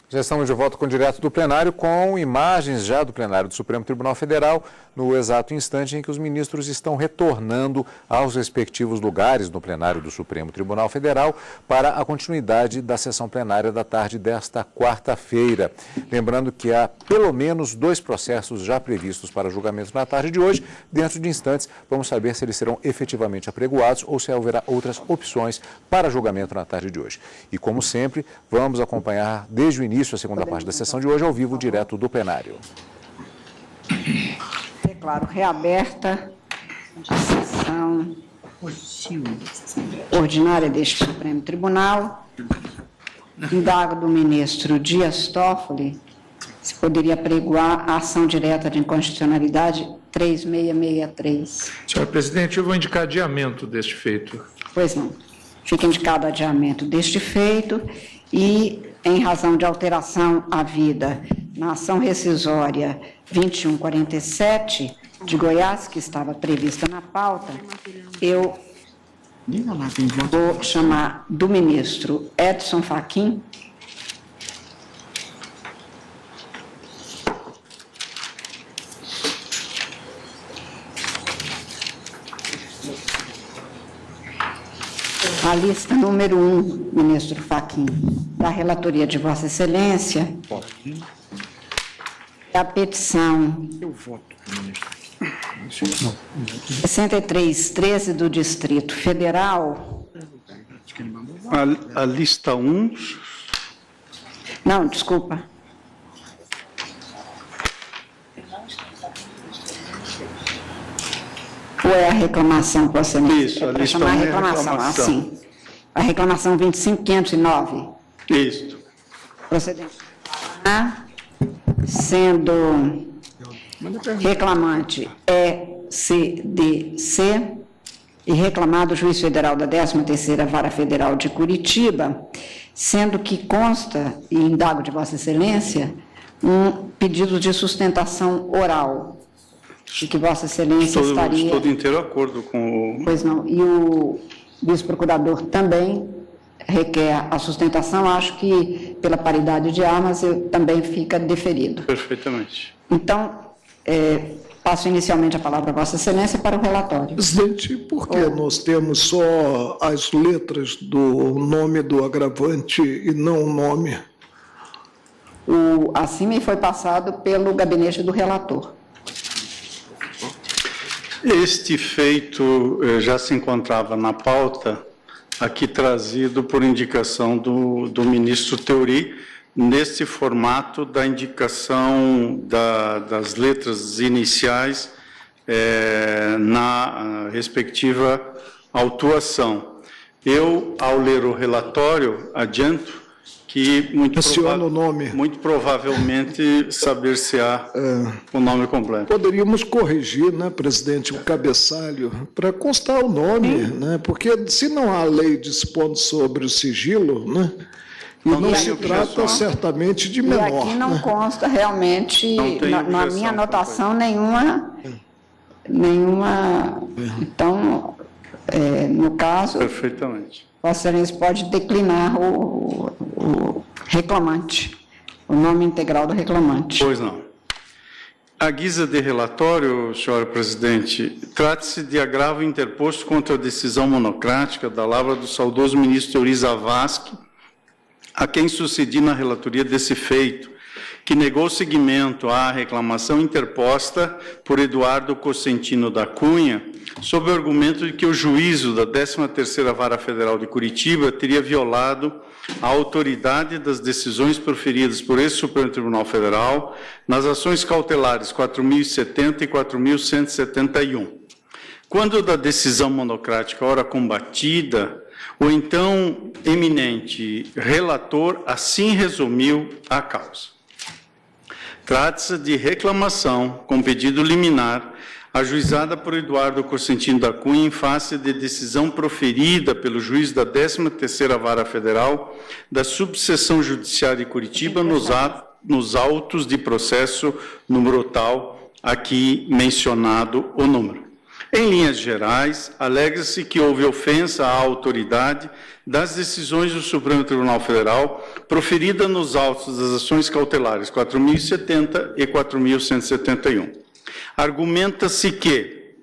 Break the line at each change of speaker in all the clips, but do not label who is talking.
Já estamos de volta com o Direto do Plenário, com imagens já do plenário do Supremo Tribunal Federal, no exato instante em que os ministros estão retornando aos respectivos lugares no plenário do Supremo Tribunal Federal para a continuidade da sessão plenária da tarde desta quarta-feira. Lembrando que há pelo menos 2 processos já previstos para julgamento na tarde de hoje. Dentro de instantes, vamos saber se eles serão efetivamente apregoados ou se haverá outras opções para julgamento na tarde de hoje. E, como sempre, vamos acompanhar desde o início a segunda parte da sessão de hoje, ao vivo, direto do plenário.
Declaro reaberta a sessão ordinária deste Supremo Tribunal. Indago do ministro Dias Toffoli se poderia apregoar a ação direta de inconstitucionalidade 3663.
Senhora presidente, eu vou indicar adiamento deste feito.
Pois não. Fica indicado adiamento deste feito e, em razão de alteração havida na ação rescisória 2147 de Goiás, que estava prevista na pauta, eu vou chamar do ministro Edson Fachin a lista número 1, ministro Fachin, da relatoria de Vossa Excelência, a petição 6313 do Distrito Federal.
A lista 1.
Não, desculpa. Ou é a reclamação que você me...
Isso, a
para
lista
chamar
1
a
é a
reclamação,
reclamação.
assim. A reclamação 25509.
Isso.
Procedente. Sendo reclamante ECDC e reclamado o juiz federal da 13ª Vara Federal de Curitiba, sendo que consta, e indago de Vossa Excelência, um pedido de sustentação oral, de que Vossa Excelência estaria...
Estou de inteiro acordo com o...
Pois não, e o vice-procurador também requer a sustentação, acho que pela paridade de armas também fica deferido.
Perfeitamente.
Então, passo inicialmente a palavra a Vossa Excelência para o relatório.
Presidente, por que nós temos só as letras do nome do agravante e não o nome?
Assim me foi passado pelo gabinete do relator.
Este feito já se encontrava na pauta, aqui trazido por indicação do ministro Teori, neste formato da indicação das letras iniciais na respectiva autuação. Eu, ao ler o relatório, adianto que muito provavelmente saber-se-á o nome completo.
Poderíamos corrigir, né, presidente, o cabeçalho, para constar o nome, né, porque se não há lei dispondo sobre o sigilo, né, e não se trata certamente de menor.
E aqui não consta realmente, na minha anotação, nenhuma... Então, no caso...
Perfeitamente.
Vossa Excelência pode declinar o reclamante, o nome integral do reclamante.
Pois não. À guisa de relatório, senhora presidente, trata-se de agravo interposto contra a decisão monocrática da lavra do saudoso ministro Teori Zavascki, a quem sucedi na relatoria desse feito, que negou seguimento à reclamação interposta por Eduardo Cosentino da Cunha, sob o argumento de que o juízo da 13ª Vara Federal de Curitiba teria violado a autoridade das decisões proferidas por esse Supremo Tribunal Federal nas ações cautelares 4.070 e 4.171. Quando da decisão monocrática ora combatida, o então eminente relator assim resumiu a causa. Trata-se de reclamação com pedido liminar ajuizada por Eduardo Cosentino da Cunha em face de decisão proferida pelo juiz da 13ª Vara Federal da Subseção Judiciária de Curitiba nos autos de processo número tal, aqui mencionado o número. Em linhas gerais, alega-se que houve ofensa à autoridade das decisões do Supremo Tribunal Federal proferida nos autos das ações cautelares 4.070 e 4.171. Argumenta-se que,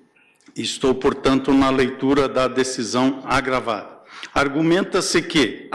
estou, portanto, na leitura da decisão agravada, argumenta-se que,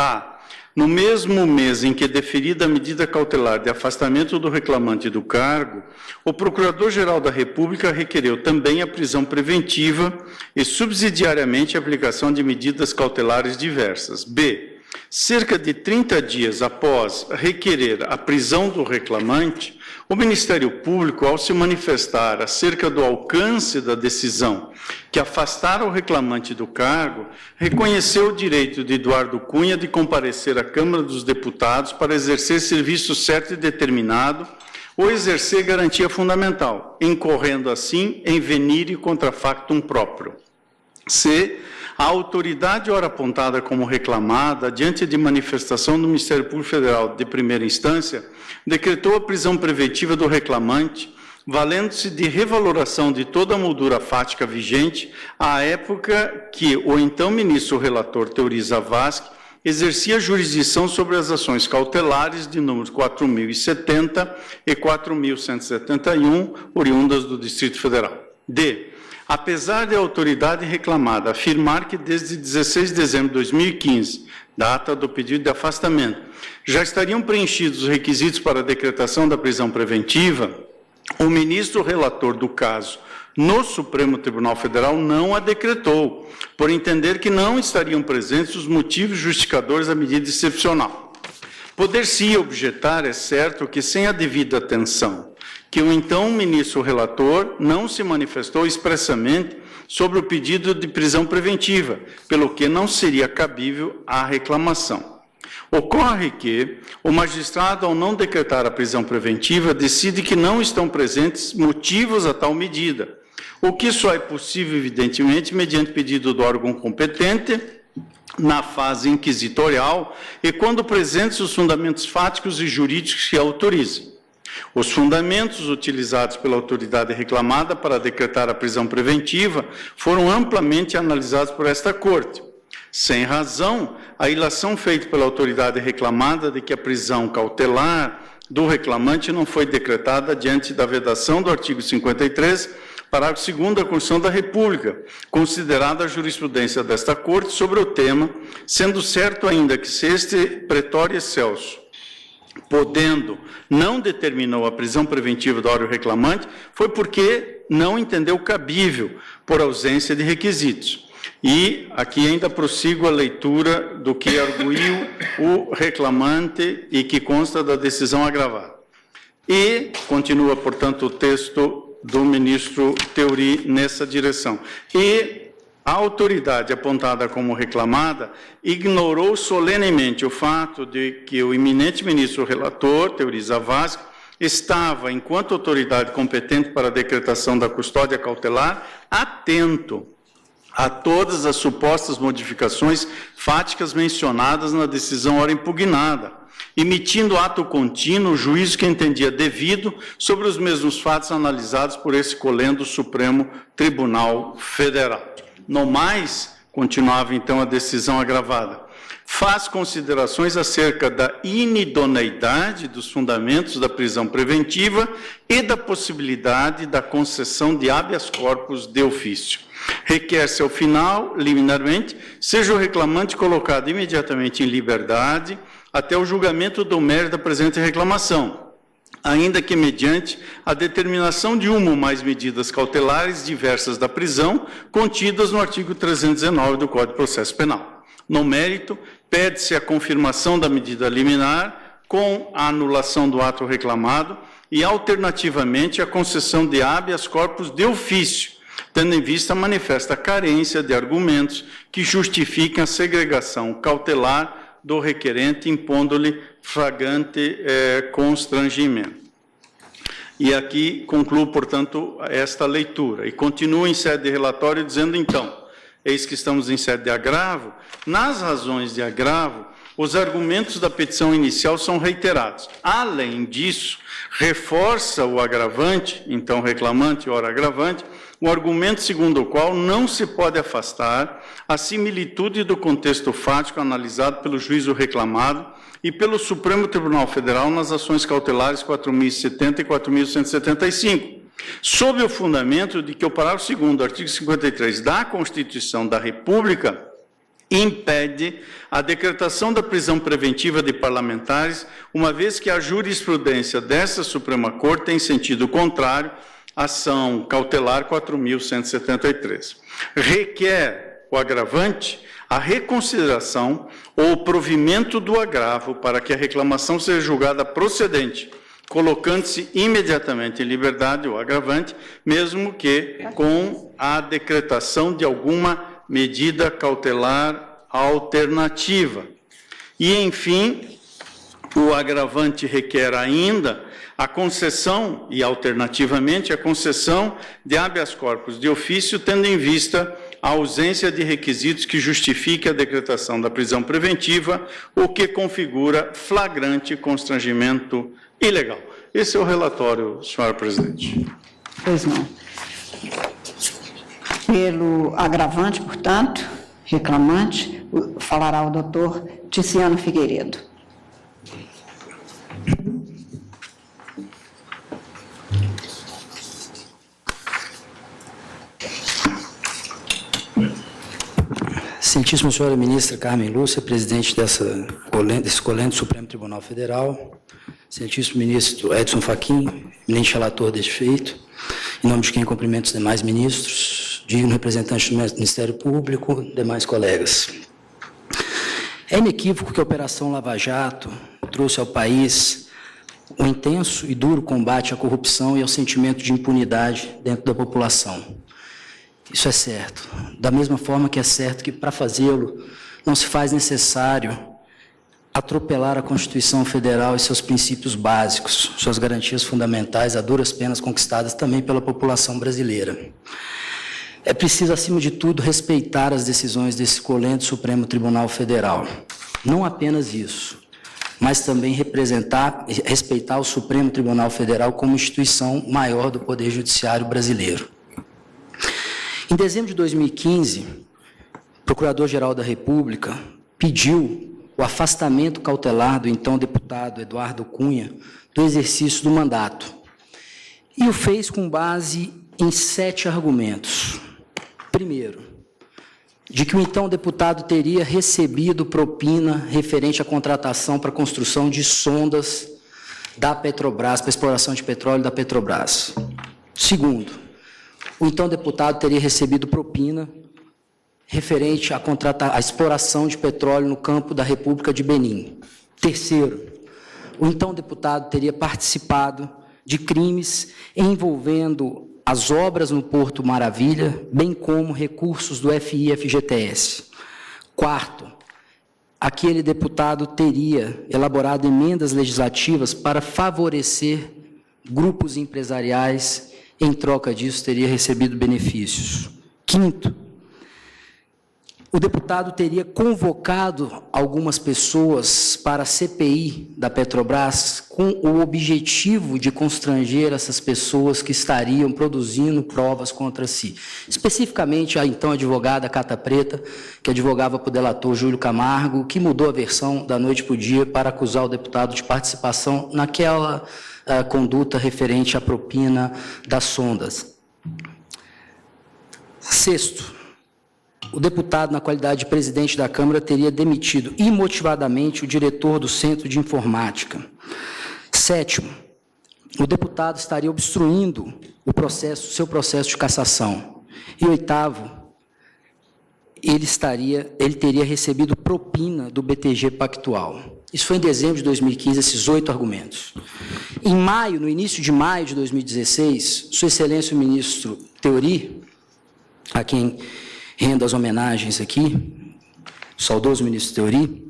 no mesmo mês em que deferida a medida cautelar de afastamento do reclamante do cargo, o Procurador-Geral da República requereu também a prisão preventiva e, subsidiariamente, a aplicação de medidas cautelares diversas. B. Cerca de 30 dias após requerer a prisão do reclamante, o Ministério Público, ao se manifestar acerca do alcance da decisão que afastara o reclamante do cargo, reconheceu o direito de Eduardo Cunha de comparecer à Câmara dos Deputados para exercer serviço certo e determinado ou exercer garantia fundamental, incorrendo assim em venire contra factum próprio. C. A autoridade ora apontada como reclamada, diante de manifestação do Ministério Público Federal de primeira instância, decretou a prisão preventiva do reclamante, valendo-se de revaloração de toda a moldura fática vigente à época que o então ministro relator Teori Zavascki exercia jurisdição sobre as ações cautelares de números 4.070 e 4.171, oriundas do Distrito Federal. D. Apesar de a autoridade reclamada afirmar que desde 16 de dezembro de 2015, data do pedido de afastamento, já estariam preenchidos os requisitos para a decretação da prisão preventiva, o ministro relator do caso no Supremo Tribunal Federal não a decretou, por entender que não estariam presentes os motivos justificadores da medida excepcional. Poder-se objetar, é certo, que sem a devida atenção, que o então ministro relator não se manifestou expressamente sobre o pedido de prisão preventiva, pelo que não seria cabível a reclamação. Ocorre que o magistrado, ao não decretar a prisão preventiva, decide que não estão presentes motivos a tal medida, o que só é possível, evidentemente, mediante pedido do órgão competente, na fase inquisitorial, e quando presentes os fundamentos fáticos e jurídicos que a autorizem. Os fundamentos utilizados pela autoridade reclamada para decretar a prisão preventiva foram amplamente analisados por esta Corte. Sem razão, a ilação feita pela autoridade reclamada de que a prisão cautelar do reclamante não foi decretada diante da vedação do artigo 53, parágrafo 2º da Constituição da República, considerada a jurisprudência desta Corte sobre o tema, sendo certo ainda que se este pretório excelso, podendo, não determinou a prisão preventiva do reclamante, foi porque não entendeu cabível, por ausência de requisitos. E aqui ainda prossigo a leitura do que arguiu o reclamante e que consta da decisão agravada. E continua, portanto, o texto do ministro Teori nessa direção. E a autoridade apontada como reclamada ignorou solenemente o fato de que o eminente ministro relator, Teori Zavascki, estava, enquanto autoridade competente para a decretação da custódia cautelar, atento a todas as supostas modificações fáticas mencionadas na decisão ora impugnada, emitindo ato contínuo o juízo que entendia devido sobre os mesmos fatos analisados por esse colendo Supremo Tribunal Federal. No mais, continuava então a decisão agravada, faz considerações acerca da inidoneidade dos fundamentos da prisão preventiva e da possibilidade da concessão de habeas corpus de ofício. Requer-se, ao final, liminarmente, seja o reclamante colocado imediatamente em liberdade até o julgamento do mérito da presente reclamação, ainda que mediante a determinação de uma ou mais medidas cautelares diversas da prisão, contidas no artigo 319 do Código de Processo Penal. No mérito, pede-se a confirmação da medida liminar com a anulação do ato reclamado e, alternativamente, a concessão de habeas corpus de ofício, tendo em vista a manifesta carência de argumentos que justifiquem a segregação cautelar do requerente, impondo-lhe flagrante constrangimento. E aqui concluo, portanto, esta leitura. E continuo em sede de relatório dizendo, então, eis que estamos em sede de agravo, nas razões de agravo, os argumentos da petição inicial são reiterados. Além disso, reforça o agravante, então reclamante, ora agravante, o argumento segundo o qual não se pode afastar a similitude do contexto fático analisado pelo juízo reclamado e pelo Supremo Tribunal Federal nas ações cautelares 4.070 e 4.175, sob o fundamento de que o parágrafo 2º do artigo 53 da Constituição da República impede a decretação da prisão preventiva de parlamentares, uma vez que a jurisprudência dessa Suprema Corte tem sentido contrário à ação cautelar 4.173. Requer o agravante a reconsideração ou o provimento do agravo para que a reclamação seja julgada procedente, colocando-se imediatamente em liberdade o agravante, mesmo que com a decretação de alguma medida cautelar alternativa. E, enfim, o agravante requer ainda a concessão, e alternativamente, a concessão de habeas corpus de ofício, tendo em vista a ausência de requisitos que justifiquem a decretação da prisão preventiva, o que configura flagrante constrangimento ilegal. Esse é o relatório, senhora presidente.
Pois não. Pelo agravante, portanto, reclamante, falará o doutor Ticiano Figueiredo.
Excelentíssima senhora ministra Carmen Lúcia, presidente desse colégio do Supremo Tribunal Federal, excelentíssimo ministro Edson Fachin, eminente relator deste feito, em nome de quem cumprimento os demais ministros, digno representante do Ministério Público, demais colegas. É inequívoco que a Operação Lava Jato trouxe ao país um intenso e duro combate à corrupção e ao sentimento de impunidade dentro da população. Isso é certo. Da mesma forma que é certo que, para fazê-lo, não se faz necessário atropelar a Constituição Federal e seus princípios básicos, suas garantias fundamentais, a duras penas conquistadas também pela população brasileira. É preciso, acima de tudo, respeitar as decisões desse colégio Supremo Tribunal Federal. Não apenas isso, mas também respeitar o Supremo Tribunal Federal como instituição maior do Poder Judiciário brasileiro. Em dezembro de 2015, o Procurador-Geral da República pediu o afastamento cautelar do então deputado Eduardo Cunha do exercício do mandato e o fez com base em 7 argumentos. Primeiro, de que o então deputado teria recebido propina referente à contratação para a construção de sondas da Petrobras, para exploração de petróleo da Petrobras. Segundo, o então deputado teria recebido propina referente à exploração de petróleo no campo da República de Benin. Terceiro, o então deputado teria participado de crimes envolvendo as obras no Porto Maravilha, bem como recursos do FI e FGTS. Quarto, aquele deputado teria elaborado emendas legislativas para favorecer grupos empresariais. Em troca disso, teria recebido benefícios. Quinto, o deputado teria convocado algumas pessoas para a CPI da Petrobras com o objetivo de constranger essas pessoas que estariam produzindo provas contra si. Especificamente, a então advogada Cata Preta, que advogava para o delator Júlio Camargo, que mudou a versão da noite para o dia para acusar o deputado de participação naquela conduta referente à propina das sondas. Sexto, o deputado, na qualidade de presidente da Câmara, teria demitido imotivadamente o diretor do Centro de Informática. Sétimo, o deputado estaria obstruindo seu processo de cassação. E oitavo, ele teria recebido propina do BTG Pactual. Isso foi em dezembro de 2015, esses 8 argumentos. Em maio, no início de maio de 2016, Sua Excelência o ministro Theory, a quem rendo as homenagens aqui, o saudoso ministro Theory,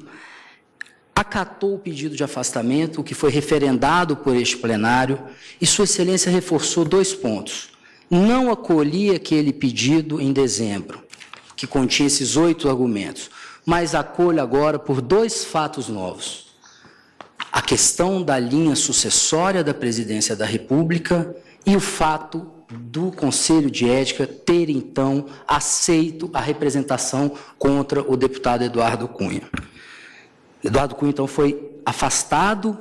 acatou o pedido de afastamento, o que foi referendado por este plenário, e Sua Excelência reforçou 2 pontos. Não acolhia aquele pedido em dezembro, que continha esses 8 argumentos, mas acolho agora por 2 fatos novos. A questão da linha sucessória da presidência da República e o fato do Conselho de Ética ter, então, aceito a representação contra o deputado Eduardo Cunha. Eduardo Cunha, então, foi afastado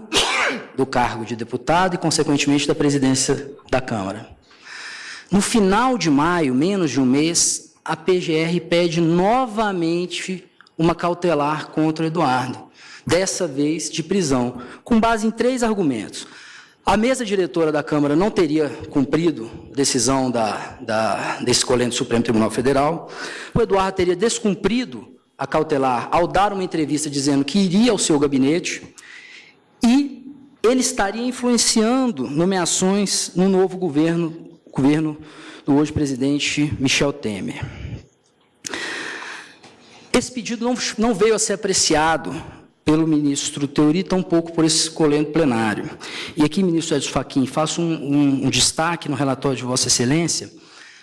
do cargo de deputado e, consequentemente, da presidência da Câmara. No final de maio, menos de um mês, a PGR pede novamente uma cautelar contra o Eduardo, dessa vez de prisão, com base em 3 argumentos. A mesa diretora da Câmara não teria cumprido a decisão desse colégio do Supremo Tribunal Federal, o Eduardo teria descumprido a cautelar ao dar uma entrevista dizendo que iria ao seu gabinete e ele estaria influenciando nomeações no novo governo do hoje presidente Michel Temer. Esse pedido não veio a ser apreciado pelo ministro Theory, tampouco por esse colégio plenário. E aqui, ministro Edson Fachin, faço um destaque no relatório de Vossa Excelência.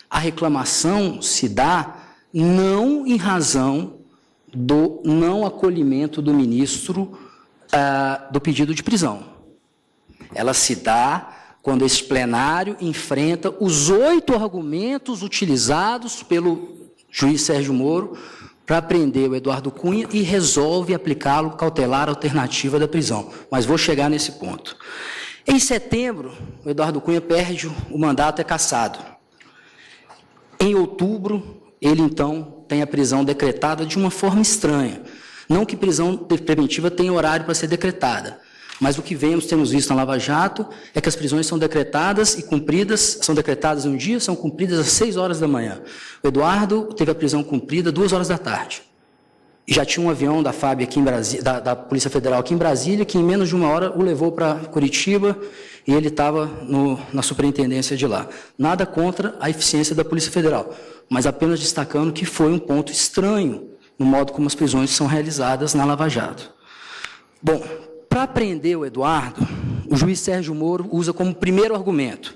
A reclamação se dá não em razão do não acolhimento do ministro do pedido de prisão. Ela se dá quando esse plenário enfrenta os 8 argumentos utilizados pelo juiz Sérgio Moro para prender o Eduardo Cunha e resolve aplicá-lo cautelar alternativa da prisão. Mas vou chegar nesse ponto. Em setembro, o Eduardo Cunha perde o mandato, é cassado. Em outubro, ele, então, tem a prisão decretada de uma forma estranha. Não que prisão preventiva tenha horário para ser decretada, mas o que temos visto na Lava Jato é que as prisões são decretadas e cumpridas, são decretadas em um dia, são cumpridas às 6 horas da manhã. O Eduardo teve a prisão cumprida 2 horas da tarde. E já tinha um avião da FAB aqui em Brasília, da Polícia Federal aqui em Brasília, que em menos de 1 hora o levou para Curitiba e ele estava na superintendência de lá. Nada contra a eficiência da Polícia Federal, mas apenas destacando que foi um ponto estranho no modo como as prisões são realizadas na Lava Jato. Bom, para prender o Eduardo, o juiz Sérgio Moro usa como primeiro argumento: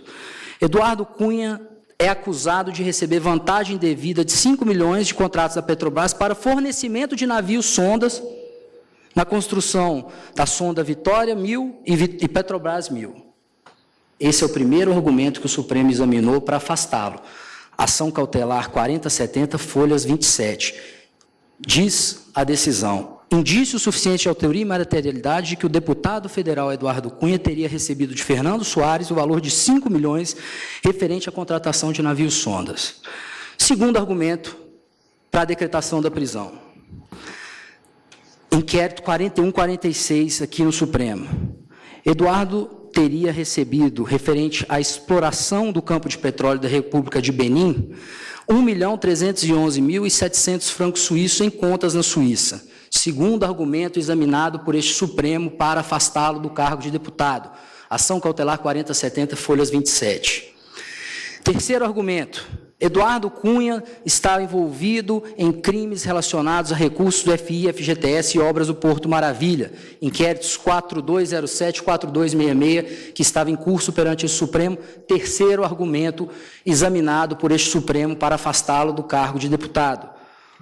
Eduardo Cunha é acusado de receber vantagem devida de 5 milhões de contratos da Petrobras para fornecimento de navios sondas na construção da sonda Vitória 1000 e Petrobras 1000. Esse é o primeiro argumento que o Supremo examinou para afastá-lo. Ação cautelar 4070, folhas 27. Diz a decisão: indício suficiente de autoria e materialidade de que o deputado federal Eduardo Cunha teria recebido de Fernando Soares o valor de 5 milhões referente à contratação de navios sondas. Segundo argumento para a decretação da prisão. Inquérito 4146 aqui no Supremo. Eduardo teria recebido, referente à exploração do campo de petróleo da República de Benin, 1.311.700 francos suíços em contas na Suíça. Segundo argumento examinado por este Supremo para afastá-lo do cargo de deputado. Ação cautelar 4070, folhas 27. Terceiro argumento: Eduardo Cunha está envolvido em crimes relacionados a recursos do FI, FGTS e obras do Porto Maravilha. Inquéritos 4207 e 4266, que estava em curso perante o Supremo. Terceiro argumento examinado por este Supremo para afastá-lo do cargo de deputado.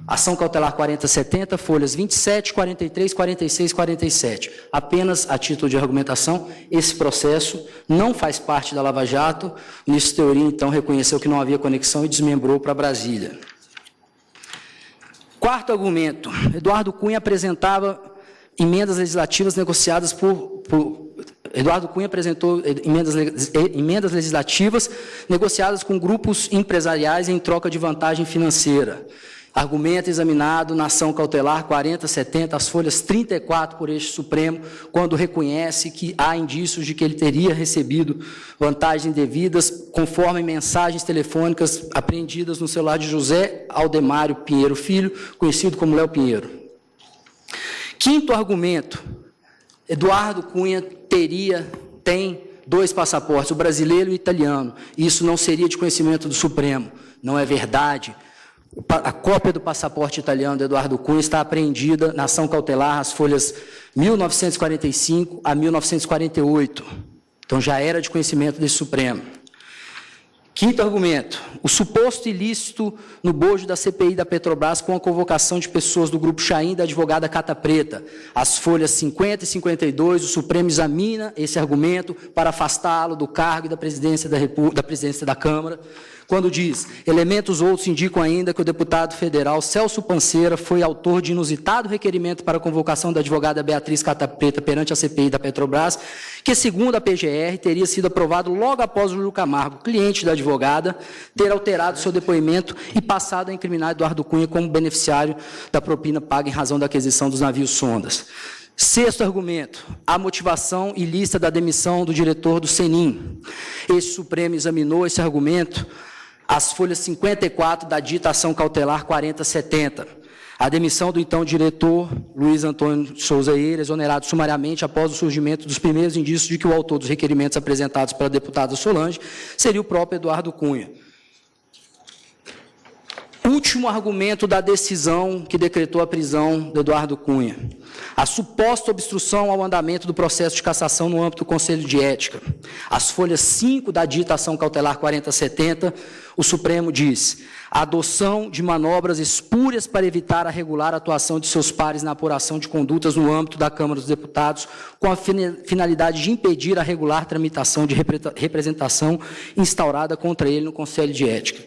Ação cautelar 4070, folhas 27, 43, 46 e 47. Apenas a título de argumentação, esse processo não faz parte da Lava Jato. O ministro Theory, então, reconheceu que não havia conexão e desmembrou para Brasília. Quarto argumento: Eduardo Cunha apresentava emendas legislativas negociadas Eduardo Cunha apresentou emendas legislativas negociadas com grupos empresariais em troca de vantagem financeira. Argumento examinado na ação cautelar 4070, as folhas 34 por este Supremo, quando reconhece que há indícios de que ele teria recebido vantagens indevidas, conforme mensagens telefônicas apreendidas no celular de José Aldemário Pinheiro Filho, conhecido como Léo Pinheiro. Quinto argumento: Eduardo Cunha tem 2 passaportes, o brasileiro e o italiano. Isso não seria de conhecimento do Supremo. Não é verdade. A cópia do passaporte italiano de Eduardo Cunha está apreendida na ação cautelar, as folhas 1945 a 1948. Então, já era de conhecimento desse Supremo. Quinto argumento, o suposto ilícito no bojo da CPI da Petrobras com a convocação de pessoas do Grupo Chaim e da advogada Cata Preta. As folhas 50 e 52, o Supremo examina esse argumento para afastá-lo do cargo e da presidência da Câmara, quando diz, elementos outros indicam ainda que o deputado federal Celso Panceira foi autor de inusitado requerimento para a convocação da advogada Beatriz Cata Preta perante a CPI da Petrobras, que, segundo a PGR, teria sido aprovado logo após o Júlio Camargo, cliente da advogada, ter alterado seu depoimento e passado a incriminar Eduardo Cunha como beneficiário da propina paga em razão da aquisição dos navios sondas. Sexto argumento, a motivação ilícita da demissão do diretor do CENIM. Esse Supremo examinou esse argumento, as folhas 54 da dita ação cautelar 4070. A demissão do então diretor Luiz Antônio Souza Eira, exonerado sumariamente após o surgimento dos primeiros indícios de que o autor dos requerimentos apresentados pela deputada Solange seria o próprio Eduardo Cunha. Último argumento da decisão que decretou a prisão de Eduardo Cunha. A suposta obstrução ao andamento do processo de cassação no âmbito do Conselho de Ética. As folhas 5 da dita ação cautelar 4070, o Supremo diz: a adoção de manobras espúrias para evitar a regular atuação de seus pares na apuração de condutas no âmbito da Câmara dos Deputados, com a finalidade de impedir a regular tramitação de representação instaurada contra ele no Conselho de Ética.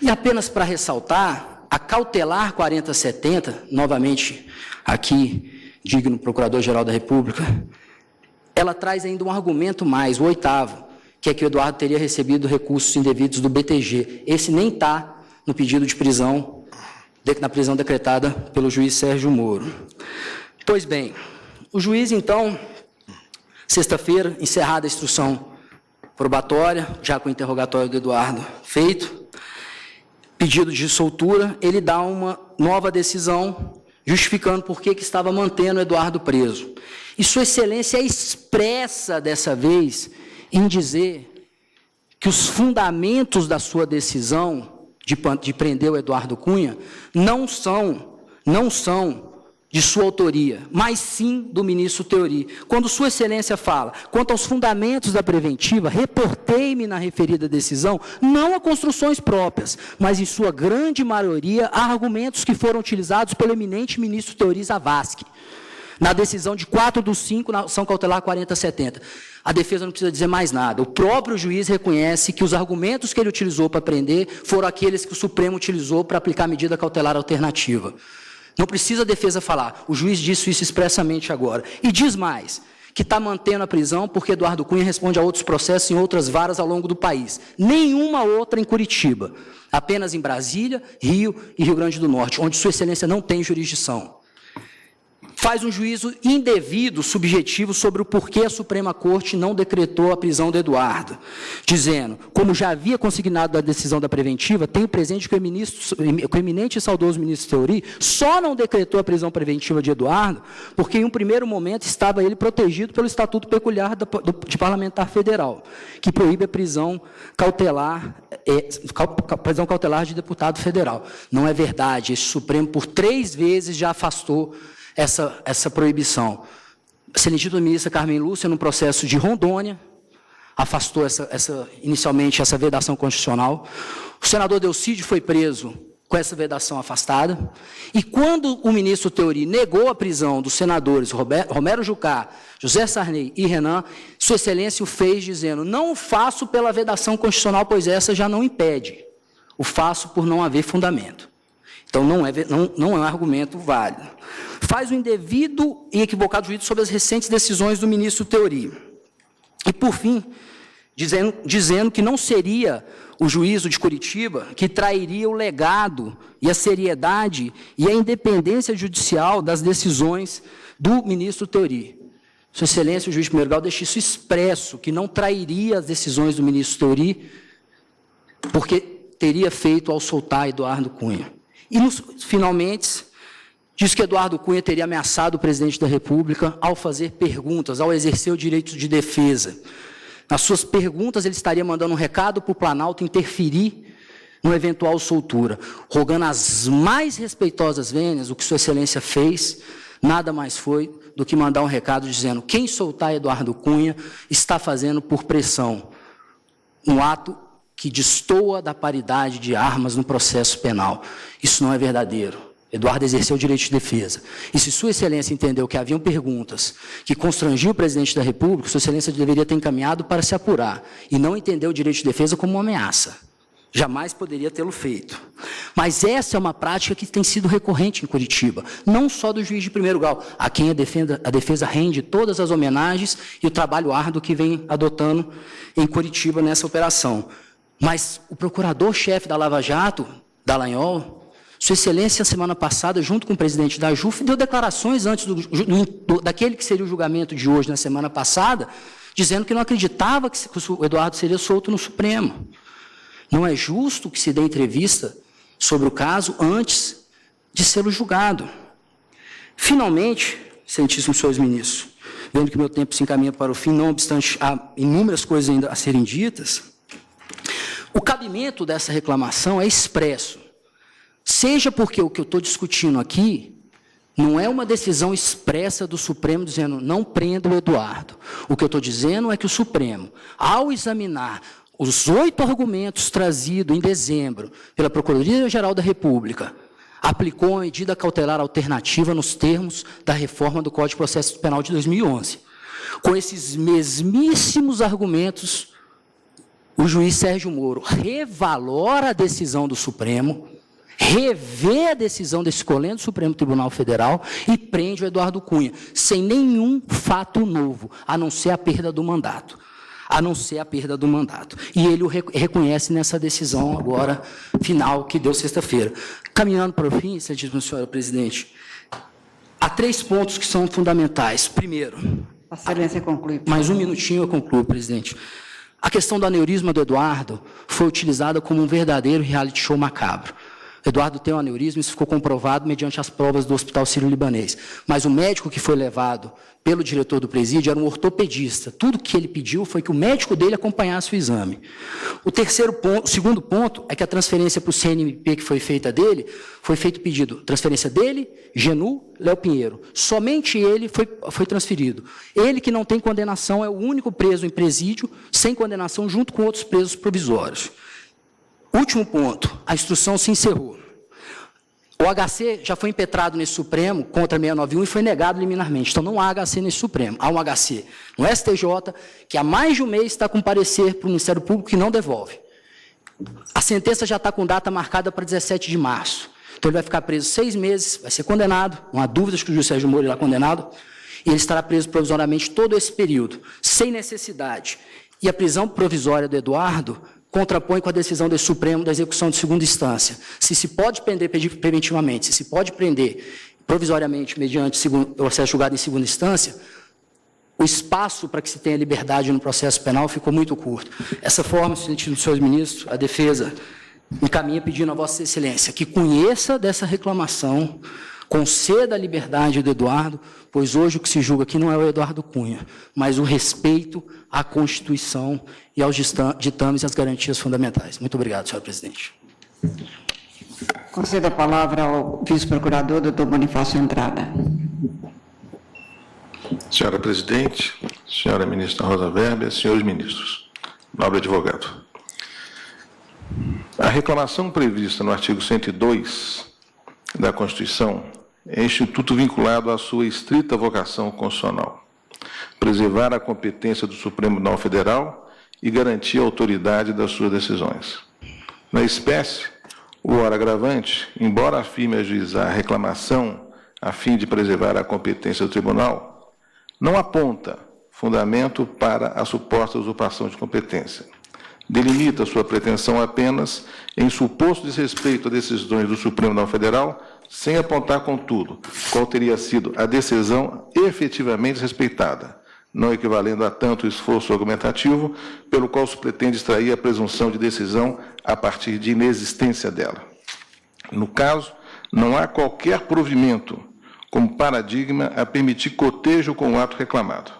E apenas para ressaltar, a cautelar 4070, novamente aqui, digno Procurador-Geral da República, ela traz ainda um argumento mais, o oitavo, que é que o Eduardo teria recebido recursos indevidos do BTG. Esse nem está no pedido de prisão, na prisão decretada pelo juiz Sérgio Moro. Pois bem, o juiz, então, sexta-feira, encerrada a instrução probatória, já com o interrogatório do Eduardo feito, pedido de soltura, ele dá uma nova decisão, justificando por que estava mantendo o Eduardo preso. E Sua Excelência é expressa, dessa vez, em dizer que os fundamentos da sua decisão de prender o Eduardo Cunha não são de sua autoria, mas sim do ministro Teori. Quando Sua Excelência fala, quanto aos fundamentos da preventiva, reportei-me na referida decisão, não a construções próprias, mas em sua grande maioria a argumentos que foram utilizados pelo eminente ministro Teori Zavascki, na decisão de 4/5, na ação cautelar 4070. A defesa não precisa dizer mais nada. O próprio juiz reconhece que os argumentos que ele utilizou para prender foram aqueles que o Supremo utilizou para aplicar a medida cautelar alternativa. Não precisa a defesa falar, o juiz disse isso expressamente agora. E diz mais, que está mantendo a prisão porque Eduardo Cunha responde a outros processos em outras varas ao longo do país. Nenhuma outra em Curitiba, apenas em Brasília, Rio e Rio Grande do Norte, onde Sua Excelência não tem jurisdição. Faz um juízo indevido, subjetivo, sobre o porquê a Suprema Corte não decretou a prisão do Eduardo, dizendo, como já havia consignado a decisão da preventiva, tenho presente que o eminente e saudoso ministro Teori só não decretou a prisão preventiva de Eduardo, porque em um primeiro momento estava ele protegido pelo Estatuto Peculiar de Parlamentar Federal, que proíbe a prisão cautelar de deputado federal. Não é verdade, esse Supremo por 3 vezes já afastou essa proibição. A excelentíssima ministra Carmen Lúcia, no processo de Rondônia, afastou inicialmente essa vedação constitucional. O senador Delcídio foi preso com essa vedação afastada. E quando o ministro Teori negou a prisão dos senadores Romero Jucá, José Sarney e Renan, Sua Excelência o fez dizendo, não o faço pela vedação constitucional, pois essa já não impede. O faço por não haver fundamento. Então, não é um argumento válido. Faz um indevido e equivocado juízo sobre as recentes decisões do ministro Teori. E, por fim, dizendo que não seria o juízo de Curitiba que trairia o legado e a seriedade e a independência judicial das decisões do ministro Teori. Sua Excelência, o juiz de primeiro grau, deixa isso expresso, que não trairia as decisões do ministro Teori, porque teria feito ao soltar Eduardo Cunha. E, finalmente, diz que Eduardo Cunha teria ameaçado o presidente da República ao fazer perguntas, ao exercer o direito de defesa. Nas suas perguntas, ele estaria mandando um recado para o Planalto interferir numa eventual soltura, rogando as mais respeitosas vênias. O que Sua Excelência fez nada mais foi do que mandar um recado dizendo quem soltar Eduardo Cunha está fazendo por pressão, um ato que destoa da paridade de armas no processo penal. Isso não é verdadeiro. Eduardo exerceu o direito de defesa. E se Sua Excelência entendeu que haviam perguntas que constrangiam o presidente da República, Sua Excelência deveria ter encaminhado para se apurar e não entendeu o direito de defesa como uma ameaça. Jamais poderia tê-lo feito. Mas essa é uma prática que tem sido recorrente em Curitiba, não só do juiz de primeiro grau, a quem a defesa rende todas as homenagens e o trabalho árduo que vem adotando em Curitiba nessa operação. Mas o procurador-chefe da Lava Jato, Dallagnol, Sua Excelência, semana passada, junto com o presidente da JUF, deu declarações antes daquele que seria o julgamento de hoje, na semana passada, dizendo que não acreditava que o Eduardo seria solto no Supremo. Não é justo que se dê entrevista sobre o caso antes de ser julgado. Finalmente, excelentíssimos senhores ministros, vendo que meu tempo se encaminha para o fim, não obstante há inúmeras coisas ainda a serem ditas, o cabimento dessa reclamação é expresso, seja porque o que eu estou discutindo aqui não é uma decisão expressa do Supremo dizendo não prenda o Eduardo. O que eu estou dizendo é que o Supremo, ao examinar os 8 argumentos trazidos em dezembro pela Procuradoria-Geral da República, aplicou uma medida cautelar alternativa nos termos da reforma do Código de Processo Penal de 2011. Com esses mesmíssimos argumentos, o juiz Sérgio Moro revalora a decisão do Supremo, revê a decisão desse colégio do Supremo Tribunal Federal e prende o Eduardo Cunha, sem nenhum fato novo, a não ser a perda do mandato. E ele o reconhece nessa decisão agora, final, que deu sexta-feira. Caminhando para o fim, excelentíssima senhora presidente, há 3 pontos que são fundamentais. Primeiro...
Vossa Excelência conclui.
Mais um minutinho eu concluo, presidente. A questão do aneurisma do Eduardo foi utilizada como um verdadeiro reality show macabro. Eduardo tem um aneurisma, isso ficou comprovado mediante as provas do Hospital Sírio-Libanês. Mas o médico que foi levado pelo diretor do presídio era um ortopedista. Tudo que ele pediu foi que o médico dele acompanhasse o exame. O segundo ponto é que a transferência para o CNMP que foi feita dele, foi feito pedido, transferência dele, Genu, Léo Pinheiro. Somente ele foi transferido. Ele que não tem condenação, é o único preso em presídio, sem condenação, junto com outros presos provisórios. Último ponto, a instrução se encerrou. O HC já foi impetrado nesse Supremo contra 691 e foi negado liminarmente. Então, não há HC nesse Supremo. Há um HC no STJ, que há mais de um mês está com parecer para o Ministério Público que não devolve. A sentença já está com data marcada para 17 de março. Então, ele vai ficar preso 6 meses, vai ser condenado, não há dúvidas que o juiz Sérgio Moro irá condenado, e ele estará preso provisoriamente todo esse período, sem necessidade. E a prisão provisória do Eduardo contrapõe com a decisão do Supremo da execução de segunda instância. Se pode prender preventivamente, se pode prender provisoriamente mediante processo julgado em segunda instância, o espaço para que se tenha liberdade no processo penal ficou muito curto. Essa forma, excelentíssimos senhores ministros, a defesa encaminha pedindo a Vossa Excelência que conheça dessa reclamação, conceda a liberdade do Eduardo, pois hoje o que se julga aqui não é o Eduardo Cunha, mas o respeito à Constituição e aos ditames e às garantias fundamentais. Muito obrigado, senhora presidente.
Conceda a palavra ao vice-procurador, doutor Bonifácio Andrada.
Senhora presidente, senhora ministra Rosa Weber, senhores ministros, nobre advogado. A reclamação prevista no artigo 102 da Constituição é instituto vinculado à sua estrita vocação constitucional, preservar a competência do Supremo Tribunal Federal e garantir a autoridade das suas decisões. Na espécie, o ora agravante, embora afirme ajuizar a reclamação a fim de preservar a competência do tribunal, não aponta fundamento para a suposta usurpação de competência. Delimita sua pretensão apenas em suposto desrespeito a decisões do Supremo Tribunal Federal, sem apontar, contudo, qual teria sido a decisão efetivamente respeitada, não equivalendo a tanto esforço argumentativo, pelo qual se pretende extrair a presunção de decisão a partir de inexistência dela. No caso, não há qualquer provimento como paradigma a permitir cotejo com o ato reclamado.